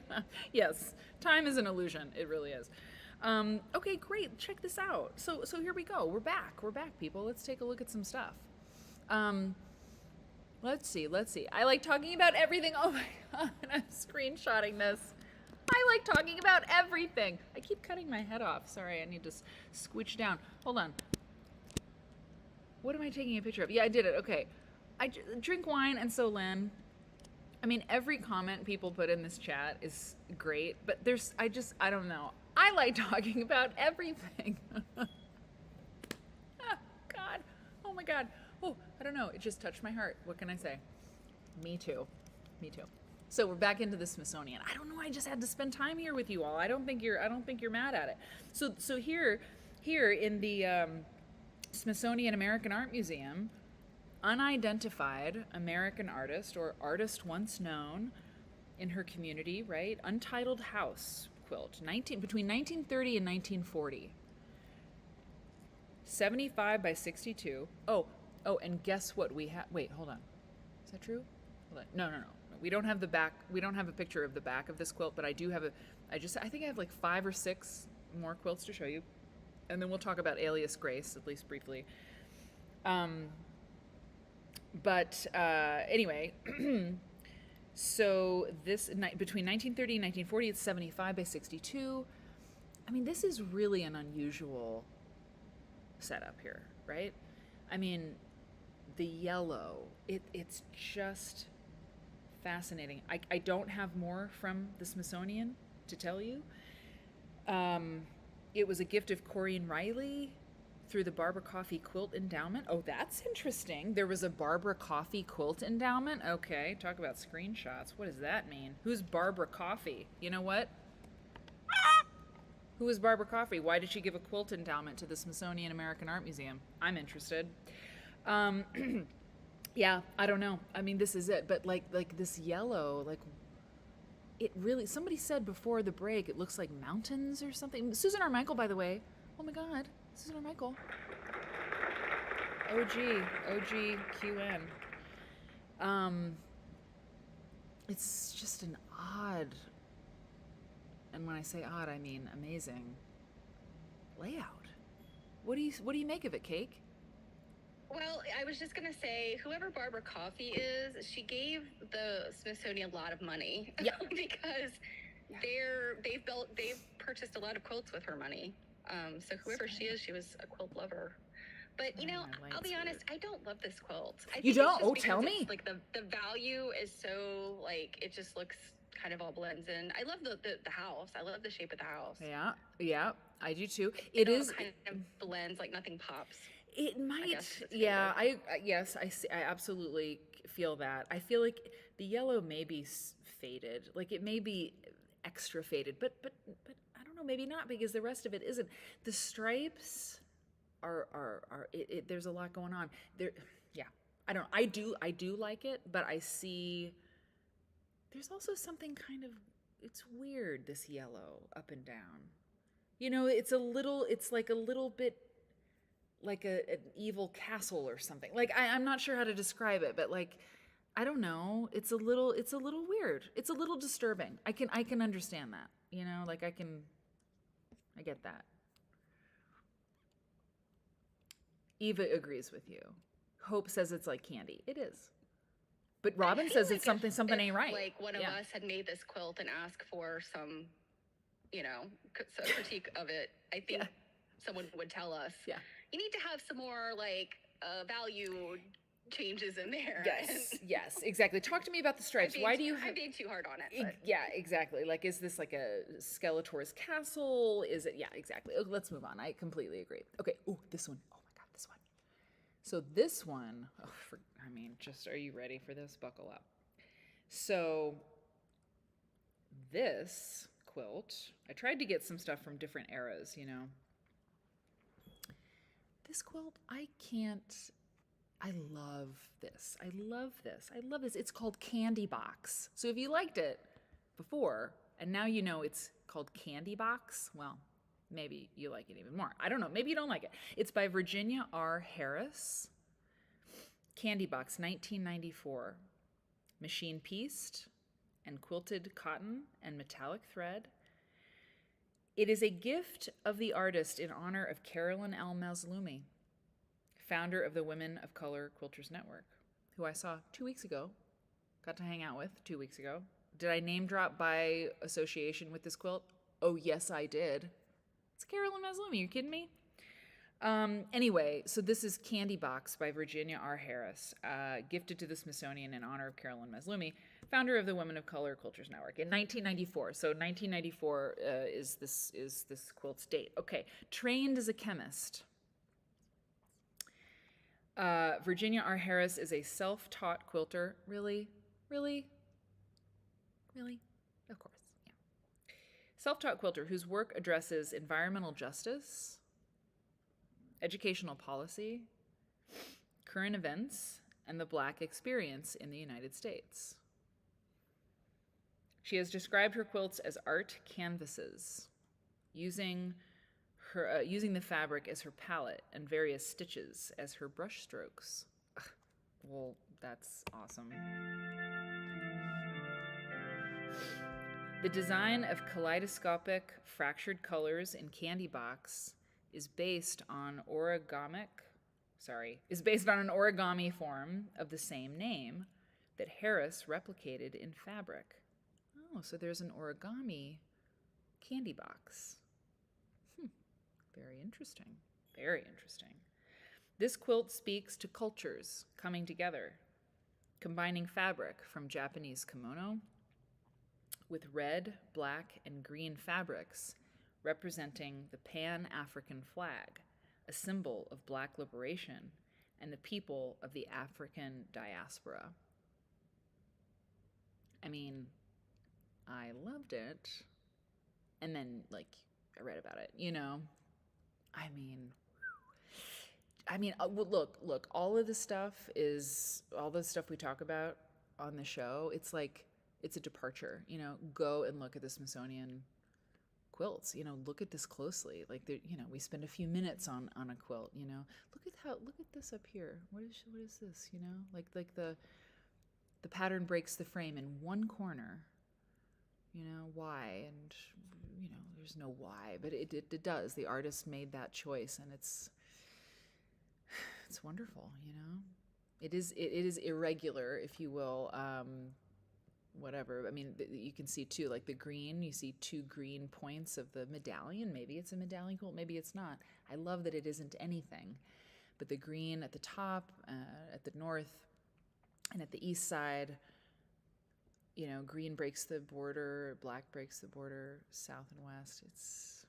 Yes. Time is an illusion. It really is. Okay, great. Check this out. So here we go. We're back, people. Let's take a look at some stuff. Let's see. I like talking about everything. Oh my God, I'm screenshotting this. I like talking about everything. I keep cutting my head off. Sorry, I need to scooch down. Hold on. What am I taking a picture of? Yeah, I did it. Okay. I drink wine, and so Lynn. I mean, every comment people put in this chat is great, but I don't know. I like talking about everything. Oh, God. Oh my God. Oh, I don't know. It just touched my heart. What can I say? Me too. So we're back into the Smithsonian. I don't know. I just had to spend time here with you all. I don't think you're mad at it. So here in the Smithsonian American Art Museum, unidentified American artist or artist once known in her community, right? Untitled House quilt, between 1930 and 1940. 75 by 62. Oh, and guess what we have? Wait, hold on. Is that true? Hold on. No. We don't have the back. We don't have a picture of the back of this quilt, but I do have I think I have like 5 or 6 more quilts to show you. And then we'll talk about Alias Grace, at least briefly. But anyway, so this, between 1930 and 1940, it's 75 by 62. I mean, this is really an unusual setup here, right? I mean, the yellow, it's just fascinating. I don't have more from the Smithsonian to tell you. It was a gift of Corinne Riley through the Barbara Coffey Quilt Endowment. Oh, that's interesting. There was a Barbara Coffey Quilt Endowment. Okay, talk about screenshots. What does that mean? Who's Barbara Coffey? You know what? Who is Barbara Coffey? Why did she give a quilt endowment to the Smithsonian American Art Museum? I'm interested. Yeah, I don't know. I mean, this is it. But like this yellow, like it really. Somebody said before the break, it looks like mountains or something. Susan R. Michael, by the way. Oh my God, Susan R. Michael. OG QN. It's just an odd. And when I say odd, I mean amazing layout. What do you make of it, Cake? Well, I was just gonna say, whoever Barbara Coffey is, she gave the Smithsonian a lot of money. Yeah. Because they've purchased a lot of quilts with her money. So whoever she is, she was a quilt lover. But you know, I'll be honest, I don't love this quilt. You don't? Oh, tell me. Like the value is so like it just looks kind of all blends in. I love the house. I love the shape of the house. Yeah, I do too. It is kind of blends, like nothing pops. It might. Yeah, I absolutely feel that. I feel like the yellow may be faded. Like it may be extra faded, but I don't know, maybe not, because the rest of it isn't. The stripes are there's a lot going on. There, yeah. I don't know. I do like it, but I see there's also something kind of, it's weird, this yellow up and down. You know, it's like a little bit like an evil castle or something. Like I'm not sure how to describe it, but like I don't know. It's a little weird. It's a little disturbing. I can understand that. You know, like I get that. Eva agrees with you. Hope says it's like candy. It is. But Robin says it's something ain't right. Like one of us had made this quilt and asked for some, you know, critique of it. I think someone would tell us, you need to have some more like value changes in there. Yes, exactly. Talk to me about the stripes. Why do you have... I'm being too hard on it. But... Yeah, exactly. Like, is this like a Skeletor's castle? Is it... Yeah, exactly. Let's move on. I completely agree. Okay. Oh, this one. Oh my God, this one. So this one, just, are you ready for this? Buckle up. So this quilt, I tried to get some stuff from different eras, you know. This quilt, I love this. I love this. It's called Candy Box. So if you liked it before, and now you know it's called Candy Box, well, maybe you like it even more. I don't know. Maybe you don't like it. It's by Virginia R. Harris. Candy Box, 1994. Machine pieced and quilted cotton and metallic thread. It is a gift of the artist in honor of Carolyn L. Mazlumi, founder of the Women of Color Quilters Network, who I saw 2 weeks ago, got to hang out with 2 weeks ago. Did I name drop by association with this quilt? Oh, yes, I did. It's Carolyn Mazlumi. You kidding me? Anyway, so this is Candy Box by Virginia R. Harris, gifted to the Smithsonian in honor of Carolyn Mazlumi, founder of the Women of Color Quilters Network, in 1994. So 1994 is this quilt's date. Okay, trained as a chemist. Virginia R. Harris is a self-taught quilter. Really? Of course, yeah. Self-taught quilter whose work addresses environmental justice, educational policy, current events, and the Black experience in the United States. She has described her quilts as art canvases, using the fabric as her palette and various stitches as her brush strokes. Ugh, well, that's awesome. The design of kaleidoscopic fractured colors in Candy Box is based on an origami form of the same name that Harris replicated in fabric. Oh, so there's an origami Candy Box. Very interesting. Very interesting. This quilt speaks to cultures coming together, combining fabric from Japanese kimono with red, black, and green fabrics representing the Pan-African flag, a symbol of Black liberation and the people of the African diaspora. I mean, I loved it. And then, like, I read about it, you know? I mean, look, all the stuff we talk about on the show, it's like, it's a departure, you know? Go and look at the Smithsonian quilts, you know, look at this closely. Like, you know, we spend a few minutes on a quilt, you know? Look at this up here. What is this, you know? Like the pattern breaks the frame in one corner. You know, why? And, you know, there's no why, but it does. The artist made that choice, and it's wonderful, you know? It is irregular, if you will, whatever. I mean, you can see too, like the green, you see two green points of the medallion. Maybe it's a medallion quilt, maybe it's not. I love that it isn't anything, but the green at the top, at the north, and at the east side, you know, green breaks the border, black breaks the border, south and west. It's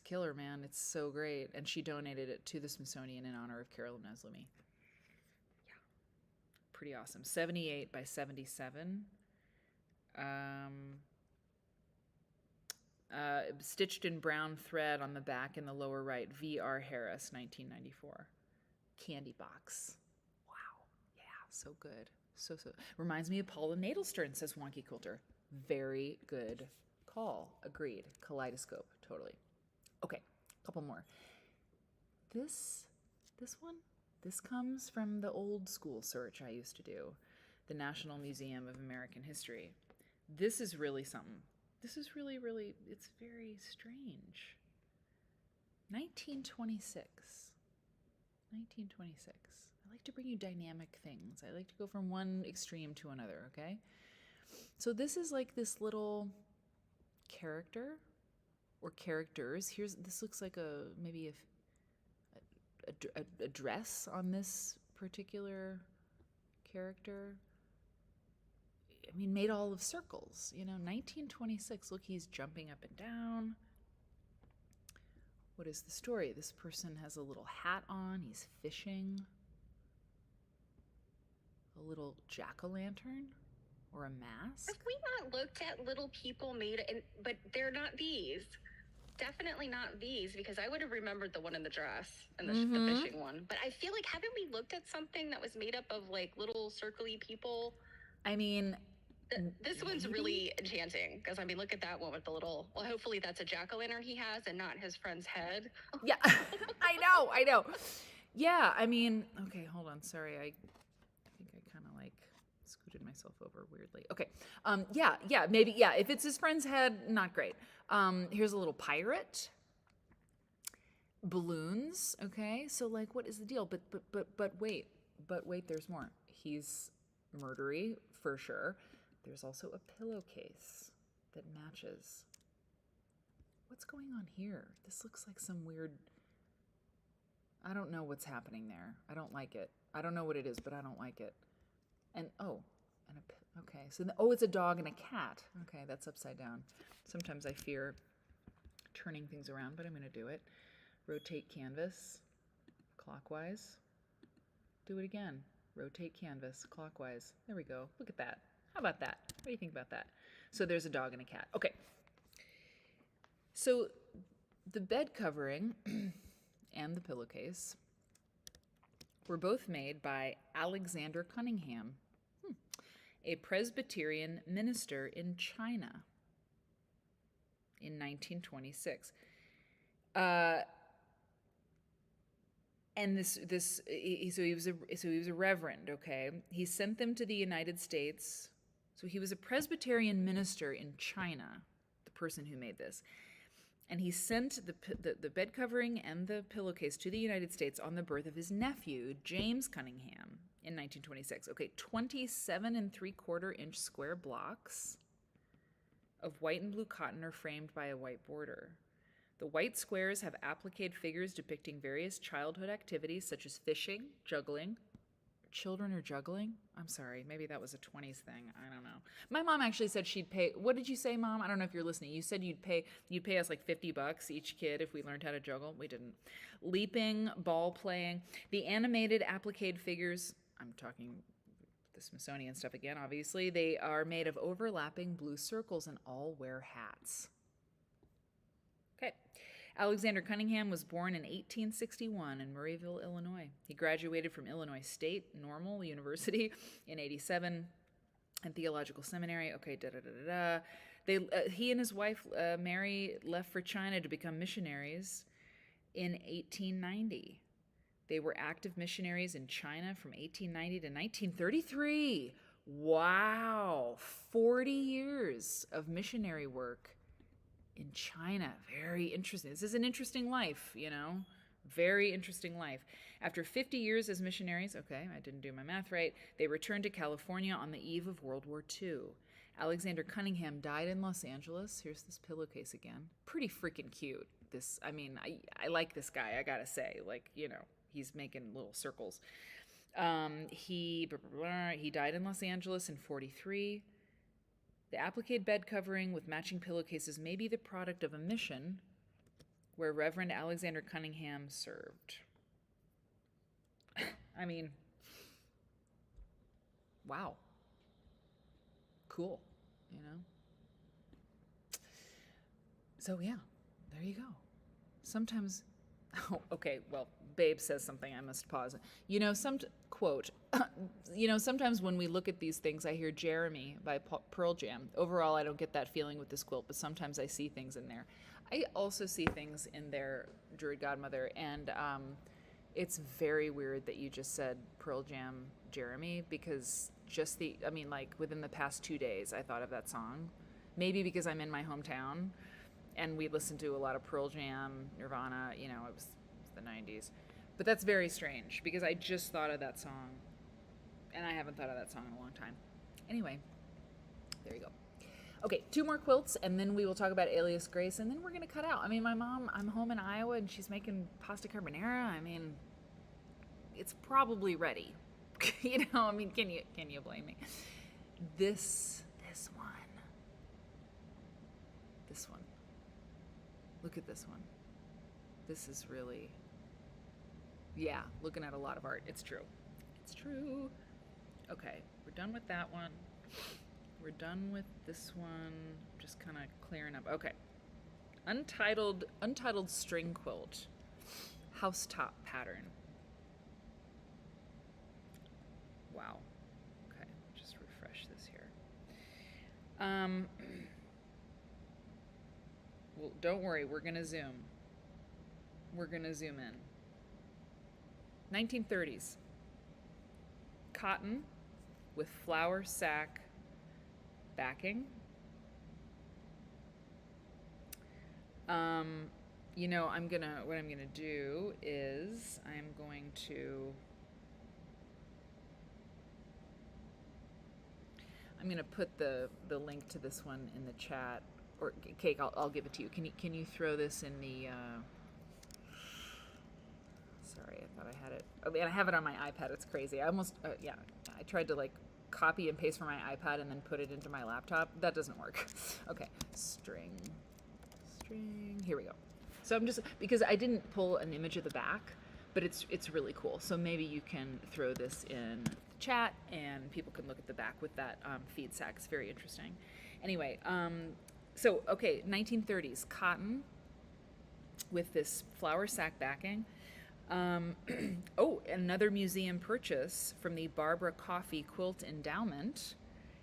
killer, man. It's so great. And she donated it to the Smithsonian in honor of Carolyn Neslamy. Yeah. Pretty awesome. 78 by 77. Stitched in brown thread on the back in the lower right. V.R. Harris, 1994. Candy box. Wow. Yeah, so good. So reminds me of Paula Nadelstern, says Wonky Quilter. Very good call. Agreed. Kaleidoscope. Totally. Okay, a couple more. This one, this comes from the old school search I used to do, the National Museum of American History. This is really something. This is really, it's very strange. 1926. 1926. I like to bring you dynamic things. I like to go from one extreme to another, okay? So this is like this little character or characters. This looks like maybe a dress on this particular character. I mean, made all of circles, you know, 1926. Look, he's jumping up and down. What is the story? This person has a little hat on. He's fishing. A little jack-o'-lantern or a mask. Have we not looked at little people made, but they're not these. Definitely not these, because I would have remembered the one in the dress and the fishing one. But I feel like, haven't we looked at something that was made up of like little circly people? I mean, this one's really enchanting, because I mean, look at that one with the little, well, hopefully that's a jack-o'-lantern he has and not his friend's head. Yeah, I know. Yeah, I mean, okay, hold on. Sorry, I think I kind of like scooted myself over weirdly. Okay, yeah, maybe, yeah, if it's his friend's head, not great. Here's a little pirate. Balloons, okay, so like, what is the deal? But wait, there's more. He's murdery, for sure. There's also a pillowcase that matches. What's going on here? This looks like some weird, I don't know what's happening there. I don't like it. I don't know what it is, but I don't like it. And, okay. So, it's a dog and a cat. Okay, that's upside down. Sometimes I fear turning things around, but I'm going to do it. Rotate canvas clockwise. Do it again. Rotate canvas clockwise. There we go. Look at that. How about that? What do you think about that? So there's a dog and a cat. Okay. So the bed covering and the pillowcase were both made by Alexander Cunningham, a Presbyterian minister in China in 1926. And so he was a reverend, okay? He sent them to the United States. So he was a Presbyterian minister in China, the person who made this. And he sent the bed covering and the pillowcase to the United States on the birth of his nephew, James Cunningham, in 1926. Okay, 27 3/4-inch square blocks of white and blue cotton are framed by a white border. The white squares have appliqued figures depicting various childhood activities such as fishing, juggling. Children are juggling? I'm sorry, maybe that was a 20s thing. I don't know. My mom actually said she'd pay. What did you say, Mom? I don't know if you're listening. You said you'd pay us like $50 each kid if we learned how to juggle. We didn't. Leaping, ball playing, the animated appliqued figures. I'm talking the Smithsonian stuff again, obviously. They are made of overlapping blue circles and all wear hats. Okay. Alexander Cunningham was born in 1861 in Murrayville, Illinois. He graduated from Illinois State Normal University in 87 and Theological Seminary. Okay, he and his wife, Mary, left for China to become missionaries in 1890. They were active missionaries in China from 1890 to 1933. Wow, 40 years of missionary work in China. Very interesting. This is an interesting life, you know. Very interesting life. After 50 years as missionaries, okay, I didn't do my math right, they returned to California on the eve of World War II. Alexander Cunningham died in Los Angeles. Here's this pillowcase again. Pretty freaking cute. I like this guy, I gotta say. Like, you know, he's making little circles. He died in Los Angeles in 1943. The appliqued bed covering with matching pillowcases may be the product of a mission where Reverend Alexander Cunningham served. I mean, wow. Cool, you know? So, yeah, there you go. Sometimes, okay, well, Babe says something, I must pause. You know, quote, you know, sometimes when we look at these things, I hear Jeremy by Pearl Jam. Overall, I don't get that feeling with this quilt, but sometimes I see things in there. I also see things in there, Druid Godmother, and it's very weird that you just said Pearl Jam, Jeremy, because like within the past 2 days, I thought of that song. Maybe because I'm in my hometown, and we listened to a lot of Pearl Jam, Nirvana, you know, it was the 90s. But that's very strange, because I just thought of that song, and I haven't thought of that song in a long time. Anyway, there you go. Okay, 2 more quilts, and then we will talk about Alias Grace, and then we're going to cut out. I mean, my mom, I'm home in Iowa, and she's making pasta carbonara. I mean, it's probably ready. You know, I mean, can you blame me? This one. This one. Look at this one. This is really, yeah, looking at a lot of art. It's true. It's true. Okay, we're done with that one. We're done with this one. Just kind of clearing up. Okay. Untitled string quilt. Housetop pattern. Wow. Okay, just refresh this here. Well, don't worry, we're gonna zoom. We're gonna zoom in. 1930s. Cotton with flour sack backing. You know, what I'm gonna do is I'm going to put the link to this one in the chat, or Cake, I'll give it to you. Can you throw this in the sorry, I thought I had it. Oh man, I have it on my iPad. It's crazy. I almost I tried to like copy and paste from my iPad and then put it into my laptop. That doesn't work. Okay, string. Here we go. So I'm just, because I didn't pull an image of the back, but it's really cool. So maybe you can throw this in the chat and people can look at the back with that feed sack. It's very interesting. Anyway, so okay, 1930s cotton with this flour sack backing. Oh, another museum purchase from the Barbara Coffey Quilt Endowment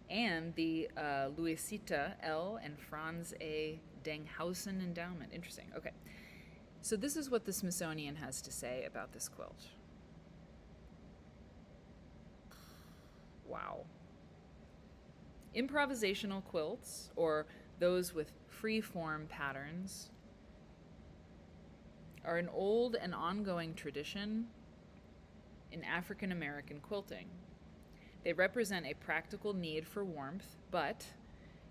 and the Luisita L. and Franz A. Denghausen Endowment. Interesting. Okay. So this is what the Smithsonian has to say about this quilt. Wow. Improvisational quilts, or those with free-form patterns, are an old and ongoing tradition in African American quilting. They represent a practical need for warmth, but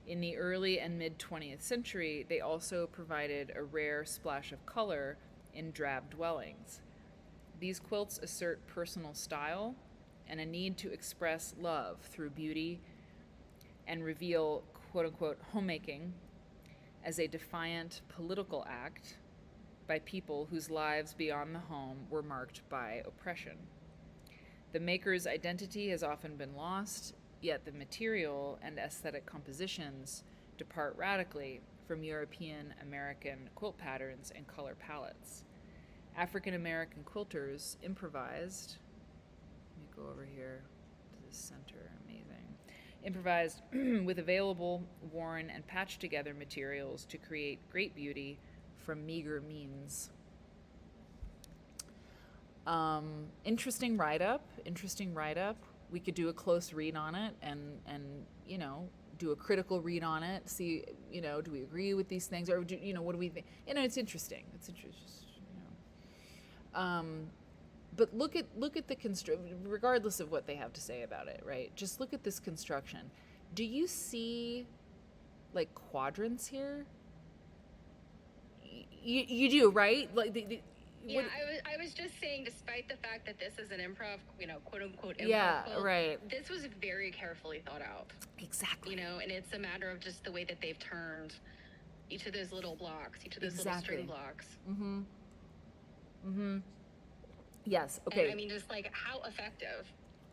In the early and mid 20th century, they also provided a rare splash of color in drab dwellings. These quilts assert personal style and a need to express love through beauty and reveal quote-unquote homemaking as a defiant political act by people whose lives beyond the home were marked by oppression. The maker's identity has often been lost, yet the material and aesthetic compositions depart radically from European American quilt patterns and color palettes. African American quilters improvised, let me go over here to the center, amazing, improvised with available, worn, and patched together materials to create great beauty from meager means. Interesting write-up. We could do a close read on it and you know, do a critical read on it, see, you know, do we agree with these things, or do, you know, what do we think? You know, it's interesting. But look at the regardless of what they have to say about it, right? Just look at this construction. Do you see like quadrants here? You do, right? Like yeah, I was just saying, despite the fact that this is an improv, you know, quote unquote improv, yeah, right. This was very carefully thought out. Exactly. You know, and it's a matter of just the way that they've turned each of those little blocks, each of those little string blocks. Yes. Okay. And I mean, just like how effective.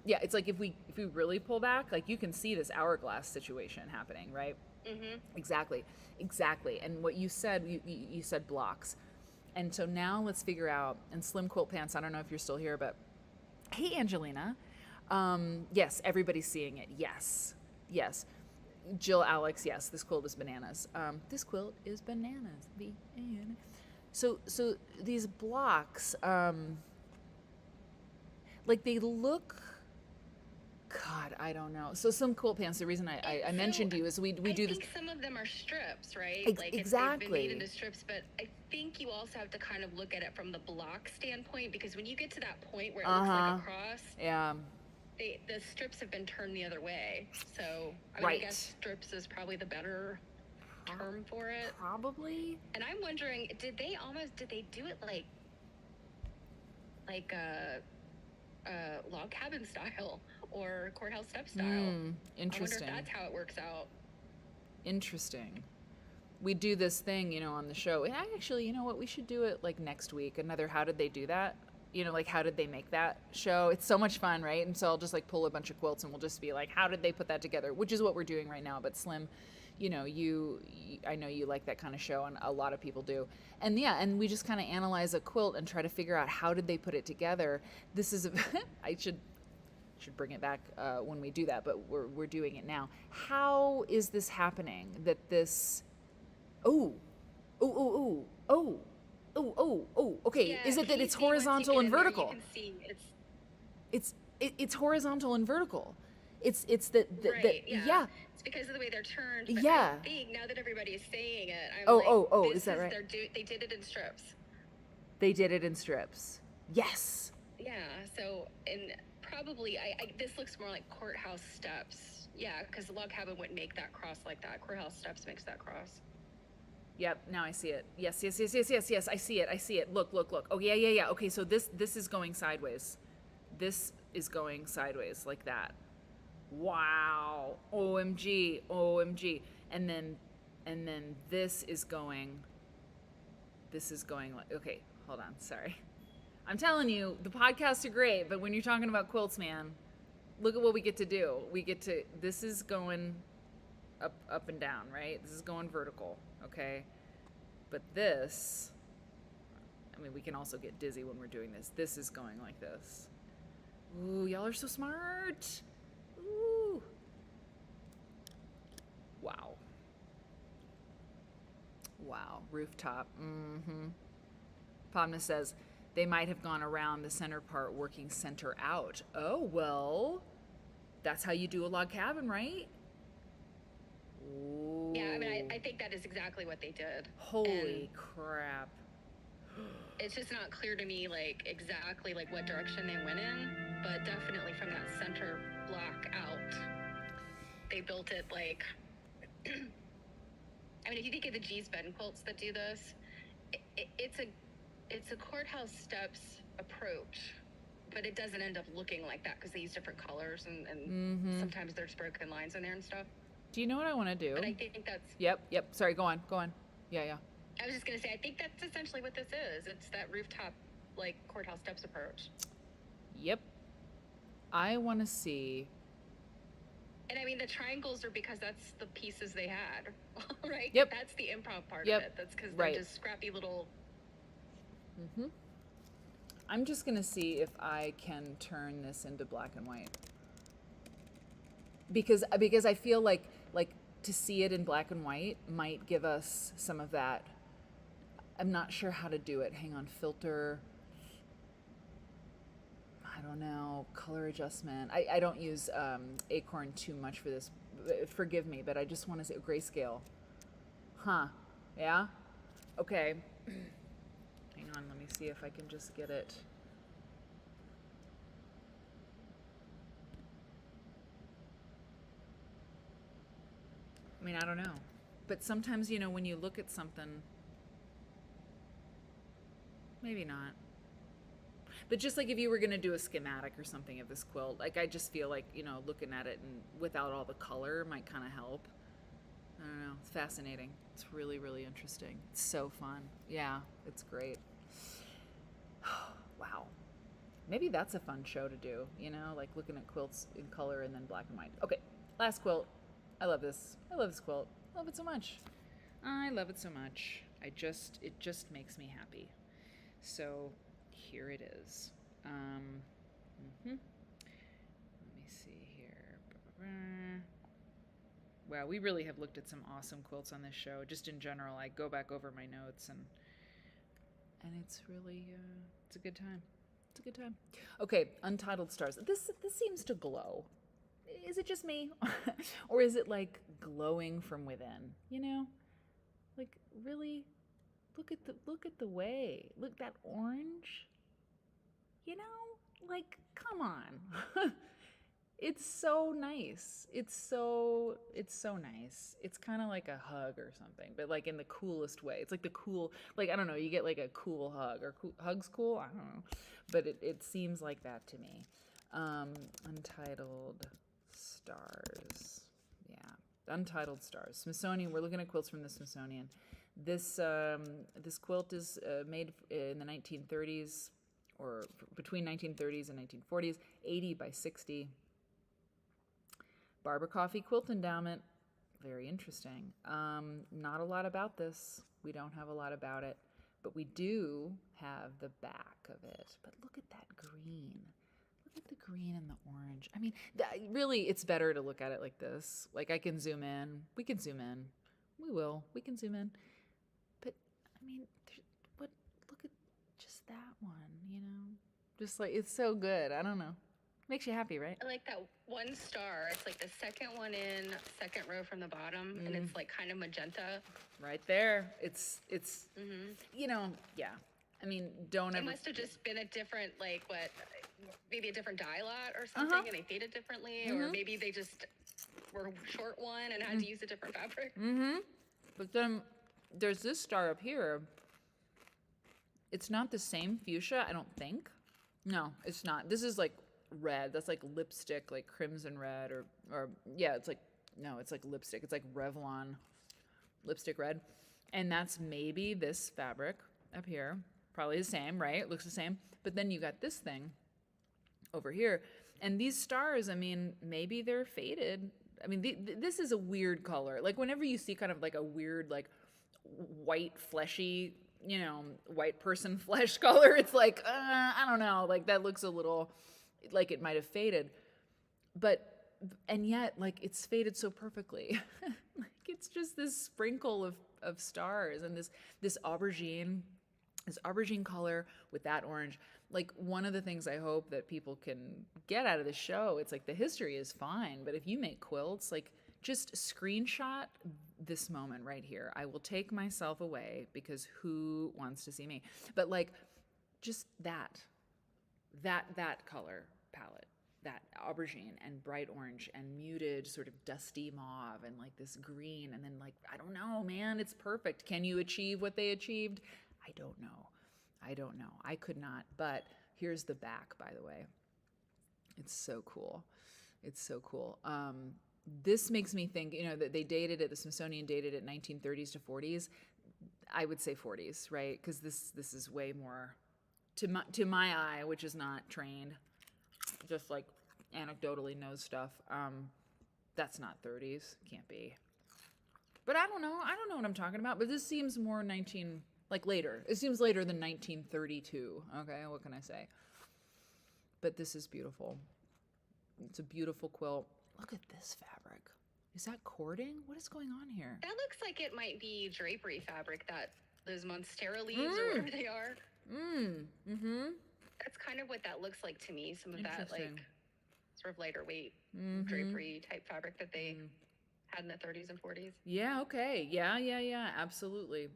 Yeah, it's like if we really pull back, like you can see this hourglass situation happening, right? Exactly. And what you said, you said blocks. And so now let's figure out, and Slim Quilt Pants, I don't know if you're still here, but hey, Angelina. Yes, everybody's seeing it. Yes. Jill, Alex, yes, this quilt is bananas. This quilt is bananas. So these blocks, like they look, God, I don't know. So some quilt pants, the reason I mentioned you is we do this. I think some of them are strips, right? Like They've exactly. been made into strips, but I think you also have to kind of look at it from the block standpoint, because when you get to that point where it looks like a cross, yeah, the strips have been turned the other way. So I mean, I guess strips is probably the better term for it. Probably. And I'm wondering, did they do it like log cabin style or courthouse step style? Interesting. I wonder if that's how it works out. Interesting. We do this thing, you know, on the show. And actually, you know what? We should do it like next week. Another how did they do that? You know, like how did they make that show? It's so much fun, right? And so I'll just like pull a bunch of quilts and we'll just be like, how did they put that together? Which is what we're doing right now. But Slim, you know, I know you like that kind of show, and a lot of people do. And yeah, and we just kind of analyze a quilt and try to figure out how did they put it together. This is I should bring it back when we do that, but we're doing it now. How is this happening? That this, okay. Yeah, is it that it's horizontal and vertical? You can see It's horizontal and vertical. It's the right, yeah. It's because of the way they're turned. But yeah. I think now that everybody is saying it, Is that right? They did it in strips. They did it in strips. Yes. Yeah. So, and probably this looks more like courthouse steps. Yeah, because the log cabin wouldn't make that cross like that. Courthouse steps makes that cross. Yep, now I see it. Yes. I see it. Look. Oh, yeah. Okay, so this is going sideways. This is going sideways like that. Wow. OMG. And then this is going like, okay, hold on. Sorry. I'm telling you, the podcasts are great, but when you're talking about quilts, man, look at what we get to do. This is going up and down, right? This is going vertical, okay? But this, I mean, we can also get dizzy when we're doing this. This is going like this. Ooh, y'all are so smart. Ooh. Wow. Rooftop. Pomna says, they might have gone around the center part working center out. Oh, well, that's how you do a log cabin, right? Ooh. Yeah, I mean, I think that is exactly what they did. Holy crap. It's just not clear to me, like, exactly, like, what direction they went in, but definitely from that center block out, they built it, like, I mean, if you think of the G's bed quilts that do this, it's a courthouse steps approach, but it doesn't end up looking like that because they use different colors and sometimes there's broken lines in there and stuff. Do you know what I want to do? But I think that's... Yep. Sorry, go on. Yeah. I was just going to say, I think that's essentially what this is. It's that rooftop, like, courthouse steps approach. Yep. I want to see... And I mean, the triangles are because that's the pieces they had, right? Yep. That's the improv part of it. That's because they're just scrappy little... I'm just going to see if I can turn this into black and white. Because I feel like to see it in black and white might give us some of that. I'm not sure how to do it. Hang on, filter. I don't know, color adjustment. I don't use Acorn too much for this. Forgive me, but I just want to say grayscale. Huh? Yeah. Okay. Hang on, let me see if I can just get it. I mean, I don't know. But sometimes, when you look at something, maybe not. But just like if you were going to do a schematic or something of this quilt, like I just feel like, looking at it and without all the color might kind of help. I don't know. It's fascinating. It's really, really interesting. It's so fun. Yeah, it's great. Wow. Maybe that's a fun show to do, like looking at quilts in color and then black and white. Okay, last quilt. I love this. I love this quilt. I love it so much. I love it so much. It just makes me happy. So here it is. Let me see here. Wow, we really have looked at some awesome quilts on this show. Just in general, I go back over my notes and it's really it's a good time. It's a good time. Okay, Untitled Stars. This seems to glow. Is it just me? Or is it like glowing from within? Like really look at the way. Look, that orange. Like come on. It's so nice. It's so nice. It's kind of like a hug or something, but like in the coolest way. It's like the cool, like I don't know, you get like a cool hug or hug's cool. I don't know, but it seems like that to me. Untitled Stars. Yeah, Untitled Stars. Smithsonian. We're looking at quilts from the Smithsonian. This quilt is made in the 1930s or between 1930s and 1940s. 80 by 60. Barbara Coffey Quilt Endowment. Very interesting. Not a lot about this. We don't have a lot about it, but we do have the back of it. But look at that green. Look at the green and the orange. I mean, really, it's better to look at it like this. Like I can zoom in. We can zoom in. We will. We can zoom in. But I mean, look at just that one. Just like it's so good. I don't know. Makes you happy, right? I like that one star. It's like the second one in, second row from the bottom, and it's like kind of magenta. Right there. It's yeah. I mean, don't ever... It must have just been a different, maybe a different dye lot or something, and they faded differently, or maybe they just were short one and had to use a different fabric. But then there's this star up here. It's not the same fuchsia, I don't think. No, it's not. This is like red. That's like lipstick, like crimson red, or yeah, it's like, no, it's like lipstick. It's like Revlon lipstick red. And that's maybe this fabric up here. Probably the same, right? It looks the same. But then you got this thing over here. And these stars, I mean, maybe they're faded. I mean, this is a weird color. Like whenever you see kind of like a weird, like white, fleshy, white person flesh color, it's like, I don't know. Like that looks a little like it might have faded. And yet, like, it's faded so perfectly. Like it's just this sprinkle of stars and this aubergine color with that orange. Like one of the things I hope that people can get out of the show, it's like the history is fine, but if you make quilts, like just screenshot this moment right here. I will take myself away because who wants to see me? But like just that color palette. that aubergine and bright orange and muted sort of dusty mauve and like this green, and then like, I don't know, man, it's perfect. Can you achieve what they achieved? I don't know. I could not. But here's the back, by the way. It's so cool. This makes me think, that they dated it, the Smithsonian dated it 1930s to 40s. I would say 40s, right? Because this is way more to my eye, which is not trained, just like anecdotally knows stuff. That's not 30s, can't be. But I don't know what I'm talking about. But this seems more later. It seems later than 1932. Okay, what can I say? But this is beautiful. It's a beautiful quilt. Look at this fabric. Is that cording? What is going on here? That looks like it might be drapery fabric, that those monstera leaves or whatever they are. That's kind of what that looks like to me. Some of that like sort of lighter weight drapery type fabric that they had in the 30s and 40s. Yeah, okay. Yeah, absolutely.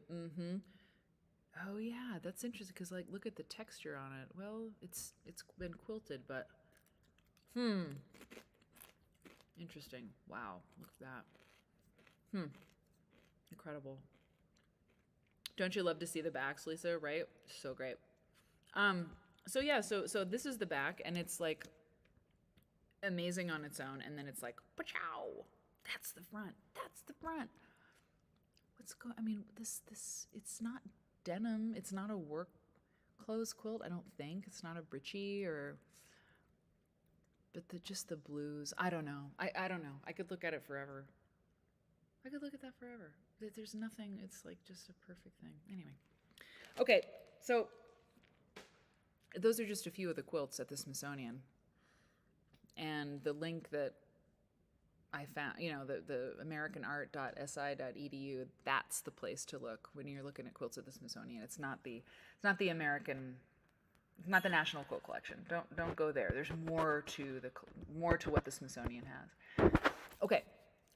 Oh yeah, that's interesting because like look at the texture on it. Well, it's been quilted, but interesting. Wow, look at that. Incredible. Don't you love to see the backs, Lisa? Right? So great. So yeah, so this is the back, and it's like amazing on its own, and then it's like, pachow. That's the front. I mean, this it's not denim. It's not a work clothes quilt, I don't think. It's not a breechy but just the blues. I don't know. I don't know. I could look at it forever. I could look at that forever. There's nothing. It's like just a perfect thing. Anyway. Okay, so those are just a few of the quilts at the Smithsonian. And the link that I found, the americanart.si.edu, that's the place to look when you're looking at quilts at the Smithsonian. It's not the National Quilt Collection. Don't go there. There's more to what the Smithsonian has. Okay,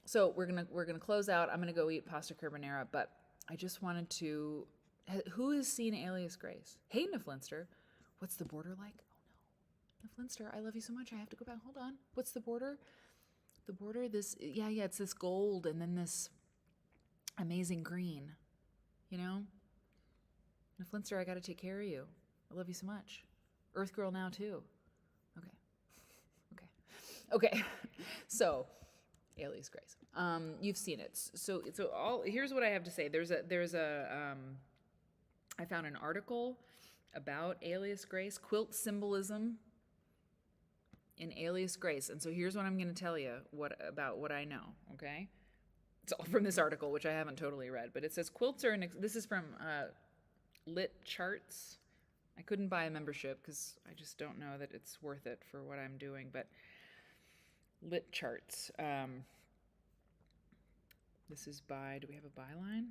so we're gonna close out. I'm gonna go eat pasta carbonara, but I just wanted to. Who has seen Alias Grace? Hey, Niflinster, what's the border like? Oh no, Niflinster, I love you so much. I have to go back. Hold on. What's the border? The border. This. Yeah. It's this gold and then this amazing green. Niflinster, I got to take care of you. I love you so much. Earth Girl now too. Okay. So, Alias Grace. You've seen it. So here's what I have to say. I found an article about Alias Grace, quilt symbolism in Alias Grace. And so here's what I'm going to tell you about what I know, okay? It's all from this article, which I haven't totally read, but it says quilts are this is from Lit Charts. I couldn't buy a membership because I just don't know that it's worth it for what I'm doing, but Lit Charts. This is by, do we have a byline?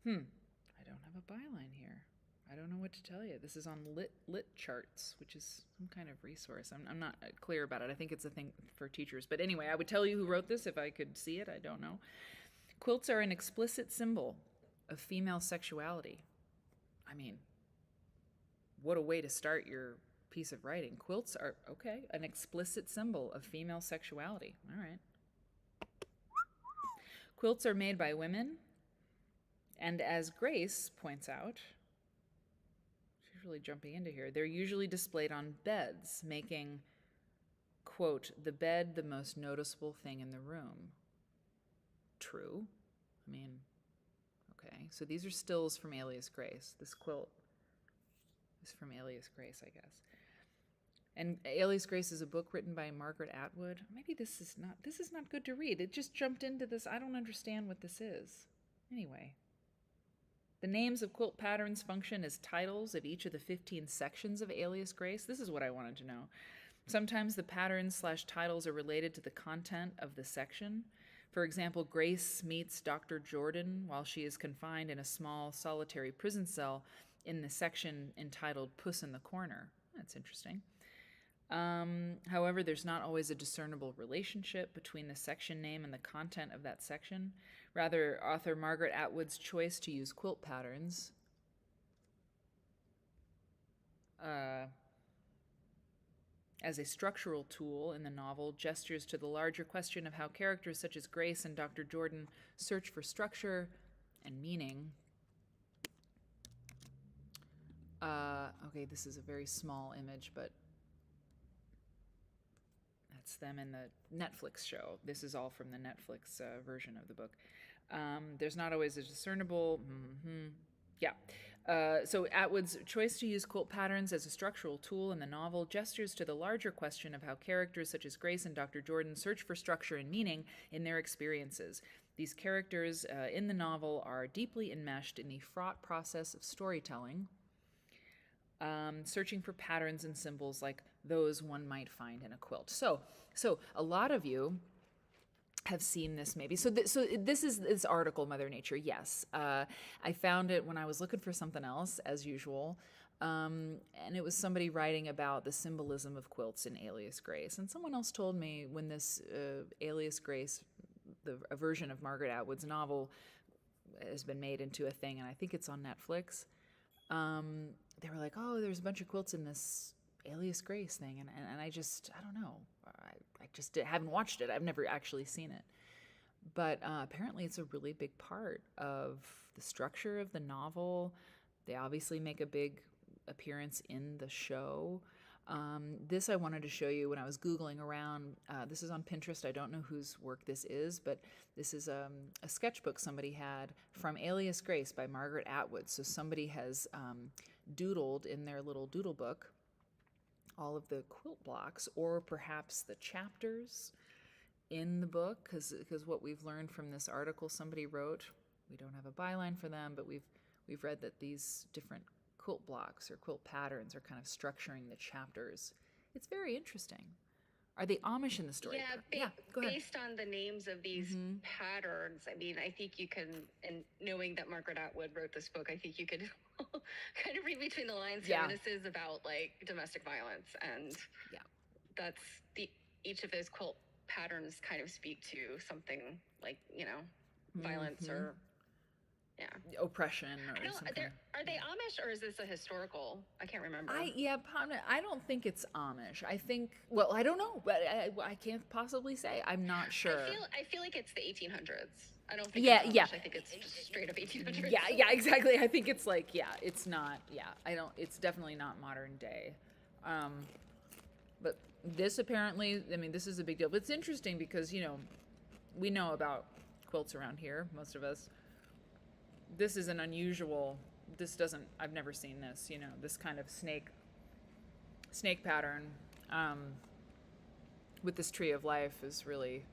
I don't have a byline here. I don't know what to tell you. This is on Lit Charts, which is some kind of resource. I'm not clear about it. I think it's a thing for teachers. But anyway, I would tell you who wrote this if I could see it. I don't know. Quilts are an explicit symbol of female sexuality. I mean, what a way to start your piece of writing. Quilts are, okay, an explicit symbol of female sexuality. All right. Quilts are made by women, and as Grace points out, she's really jumping into here, they're usually displayed on beds, making, quote, the bed the most noticeable thing in the room. True. I mean, okay, so these are stills from Alias Grace. This quilt is from Alias Grace, I guess. And Alias Grace is a book written by Margaret Atwood. Maybe this is not good to read. It just jumped into this. I don't understand what this is. Anyway. The names of quilt patterns function as titles of each of the 15 sections of Alias Grace. This is what I wanted to know. Sometimes the patterns/titles are related to the content of the section. For example, Grace meets Dr. Jordan while she is confined in a small solitary prison cell in the section entitled Puss in the Corner. That's interesting. However, there's not always a discernible relationship between the section name and the content of that section. Rather, author Margaret Atwood's choice to use quilt patterns as a structural tool in the novel, gestures to the larger question of how characters such as Grace and Dr. Jordan search for structure and meaning. Okay, this is a very small image, but that's them in the Netflix show. This is all from the Netflix version of the book. There's not always a discernible... Yeah. So Atwood's choice to use quilt patterns as a structural tool in the novel gestures to the larger question of how characters such as Grace and Dr. Jordan search for structure and meaning in their experiences. These characters in the novel are deeply enmeshed in the fraught process of storytelling, searching for patterns and symbols like those one might find in a quilt. So a lot of you have seen this maybe. So this is this article, Mother Nature. Yes. I found it when I was looking for something else, as usual. And it was somebody writing about the symbolism of quilts in Alias Grace. And someone else told me when this Alias Grace, a version of Margaret Atwood's novel, has been made into a thing, and I think it's on Netflix. They were like, oh, there's a bunch of quilts in this Alias Grace thing, and I don't know. I just haven't watched it. I've never actually seen it. But apparently it's a really big part of the structure of the novel. They obviously make a big appearance in the show. This I wanted to show you when I was Googling around. This is on Pinterest. I don't know whose work this is, but this is a sketchbook somebody had from Alias Grace by Margaret Atwood. So somebody has doodled in their little doodle book all of the quilt blocks, or perhaps the chapters in the book, because what we've learned from this article somebody wrote, we don't have a byline for them, but we've read that these different quilt blocks or quilt patterns are kind of structuring the chapters. It's very interesting. Are they Amish in the story? Yeah, go ahead. Based on the names of these patterns, I mean, I think you can, and knowing that Margaret Atwood wrote this book, I think you could kind of read between the lines here. This is about like domestic violence, and that's each of those quilt patterns kind of speak to something like, violence or oppression or something. Are they Amish, or is this a historical? I can't remember. I don't think it's Amish. I think, well, I don't know, but I can't possibly say. I'm not sure. I feel like it's the 1800s. I don't think it's Amish. I think it's just straight up 1800s. Yeah, exactly. I think it's like, it's not, it's definitely not modern day. But this apparently, I mean, this is a big deal. But it's interesting because, we know about quilts around here, most of us. This is an unusual, I've never seen this, this kind of snake pattern with this tree of life is really,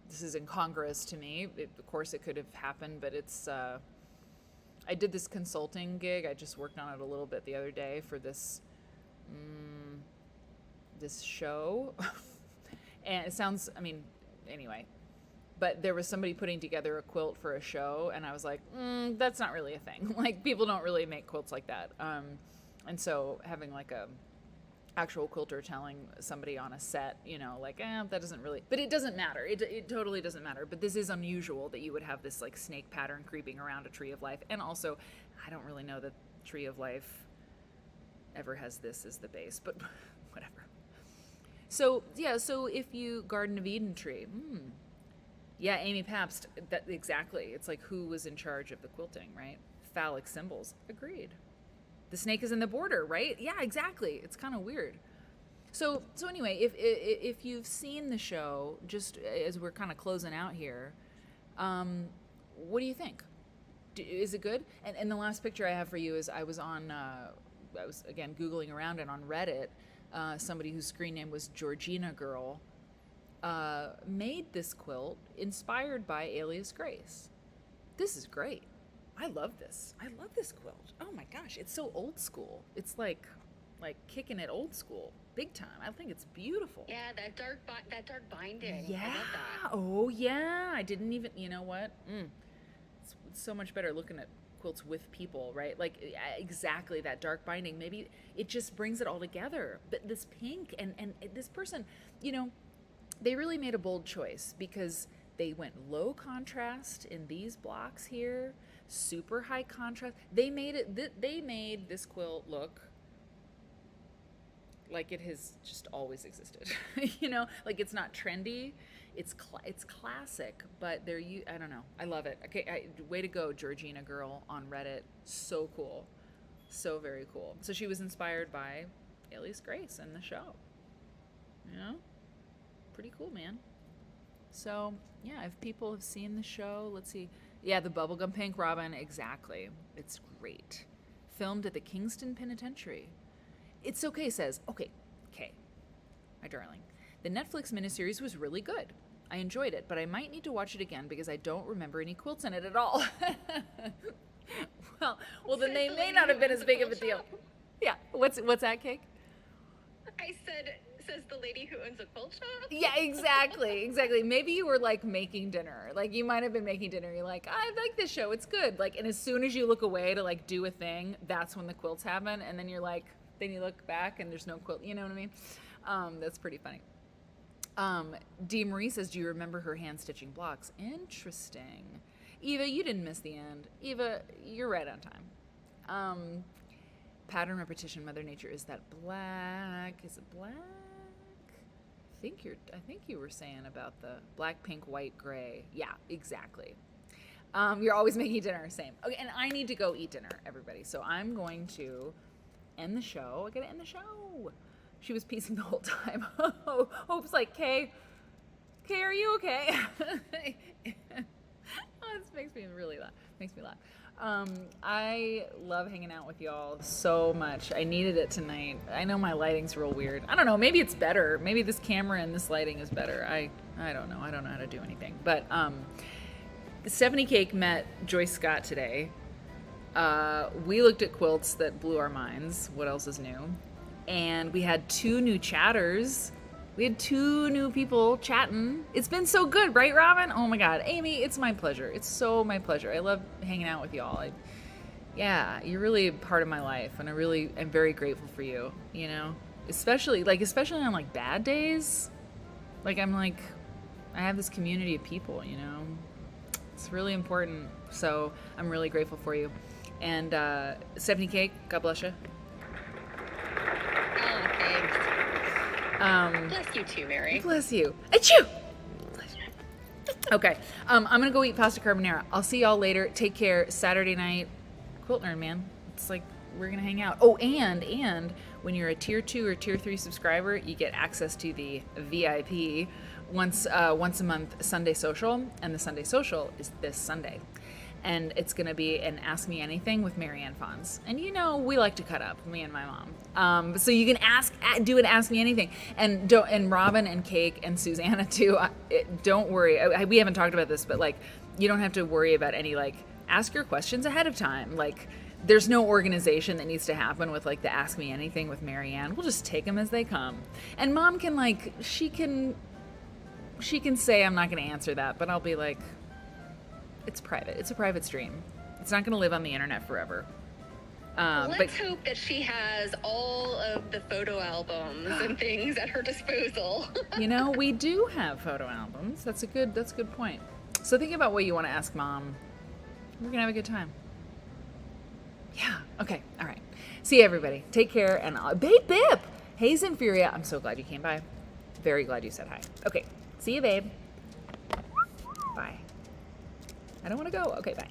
this is incongruous to me. Of course it could have happened, but it's, I did this consulting gig. I just worked on it a little bit the other day for this show. And it sounds, anyway. But there was somebody putting together a quilt for a show, and I was like, that's not really a thing. Like, people don't really make quilts like that. And so having like a actual quilter telling somebody on a set, that doesn't really, but it doesn't matter. It totally doesn't matter. But this is unusual that you would have this like snake pattern creeping around a tree of life. And also, I don't really know that Tree of Life ever has this as the base, but whatever. So if you Garden of Eden tree, yeah, Amy Pabst, that exactly. It's like, who was in charge of the quilting, right? Phallic symbols. Agreed. The snake is in the border, right? Yeah, exactly. It's kind of weird. So anyway, if you've seen the show, just as we're kind of closing out here, what do you think? Is it good? And the last picture I have for you is I was again Googling around, and on Reddit, somebody whose screen name was Georgina Girl made this quilt inspired by Alias Grace. This is great. I love this. I love this quilt. Oh my gosh, it's so old school. It's like kicking it old school, big time. I think it's beautiful. Yeah, that dark binding. Yeah. I love that. Oh yeah. I didn't even. You know what? It's so much better looking at quilts with people, right? Like exactly that dark binding. Maybe it just brings it all together. But this pink and this person, they really made a bold choice because they went low contrast in these blocks here, super high contrast. They made this quilt look like it has just always existed. You know, like it's not trendy, it's classic, but I don't know, I love it. Okay, way to go, Georgina girl on Reddit. So cool, so very cool. So she was inspired by Alias Grace and the show. You know, pretty cool, man. So yeah, if people have seen the show, let's see. Yeah, the bubblegum pink Robin, exactly. It's great. Filmed at the Kingston Penitentiary. It's okay says, okay, my darling. The Netflix miniseries was really good. I enjoyed it, but I might need to watch it again because I don't remember any quilts in it at all. well, then they may not have been as big of a deal. Yeah, what's that, Cake? I says the lady who owns a quilt shop. Yeah, exactly. Maybe you were like making dinner. Like you might have been making dinner. You're like, I like this show. It's good. Like, and as soon as you look away to like do a thing, that's when the quilts happen. And then you're like, then you look back and there's no quilt. You know what I mean? That's pretty funny. Dee Marie says, do you remember her hand stitching blocks? Interesting. Eva, you didn't miss the end. Eva, you're right on time. Pattern repetition, Mother Nature. Is that black? Is it black? I think you were saying about the black, pink, white, gray. Yeah, exactly. You're always making dinner. Same. Okay, and I need to go eat dinner, everybody. So I'm going to end the show. I gotta end the show. She was piecing the whole time. Hope's like, Kay, are you okay? Oh, this makes me really laugh. Makes me laugh. I love hanging out with y'all so much. I needed it tonight. I know my lighting's real weird. I don't know. Maybe it's better. Maybe this camera and this lighting is better. I don't know. I don't know how to do anything. But Stephanie Cake met Joyce Scott today. We looked at quilts that blew our minds. What else is new? And we had 2 new chatters. We had 2 new people chatting. It's been so good, right, Robin? Oh my God, Amy, it's my pleasure. It's so my pleasure. I love hanging out with y'all. Yeah, you're really a part of my life, and I really am very grateful for you. You know, especially on like bad days. Like I have this community of people. You know, it's really important. So I'm really grateful for you. And Stephanie Cake, God bless you. Oh, thanks. Bless you too, Mary. Bless you. Achoo! Bless you. Okay, I'm gonna go eat pasta carbonara. I'll see y'all later. Take care. Saturday night, Quilt Nerd, man. It's like we're gonna hang out. Oh, and when you're a tier 2 or tier 3 subscriber, you get access to the VIP once a month Sunday social, and the Sunday social is this Sunday. And it's going to be an Ask Me Anything with Marianne Fonz. And you know, we like to cut up, me and my mom. So you can do an Ask Me Anything. And Robin and Cake and Susanna too, don't worry. We haven't talked about this, but like, you don't have to worry about any, like, ask your questions ahead of time. Like, there's no organization that needs to happen with like the Ask Me Anything with Marianne. We'll just take them as they come. And mom can like, she can say, I'm not going to answer that, but I'll be like, it's private. It's a private stream. It's not going to live on the internet forever. Let's hope that she has all of the photo albums and things at her disposal. You know, we do have photo albums. That's a good point. So think about what you want to ask mom. We're going to have a good time. Yeah. Okay. All right. See you, everybody. Take care. And babe, Bip. Hey, Zinfuria. I'm so glad you came by. Very glad you said hi. Okay. See you, babe. Bye. I don't want to go. Okay, bye.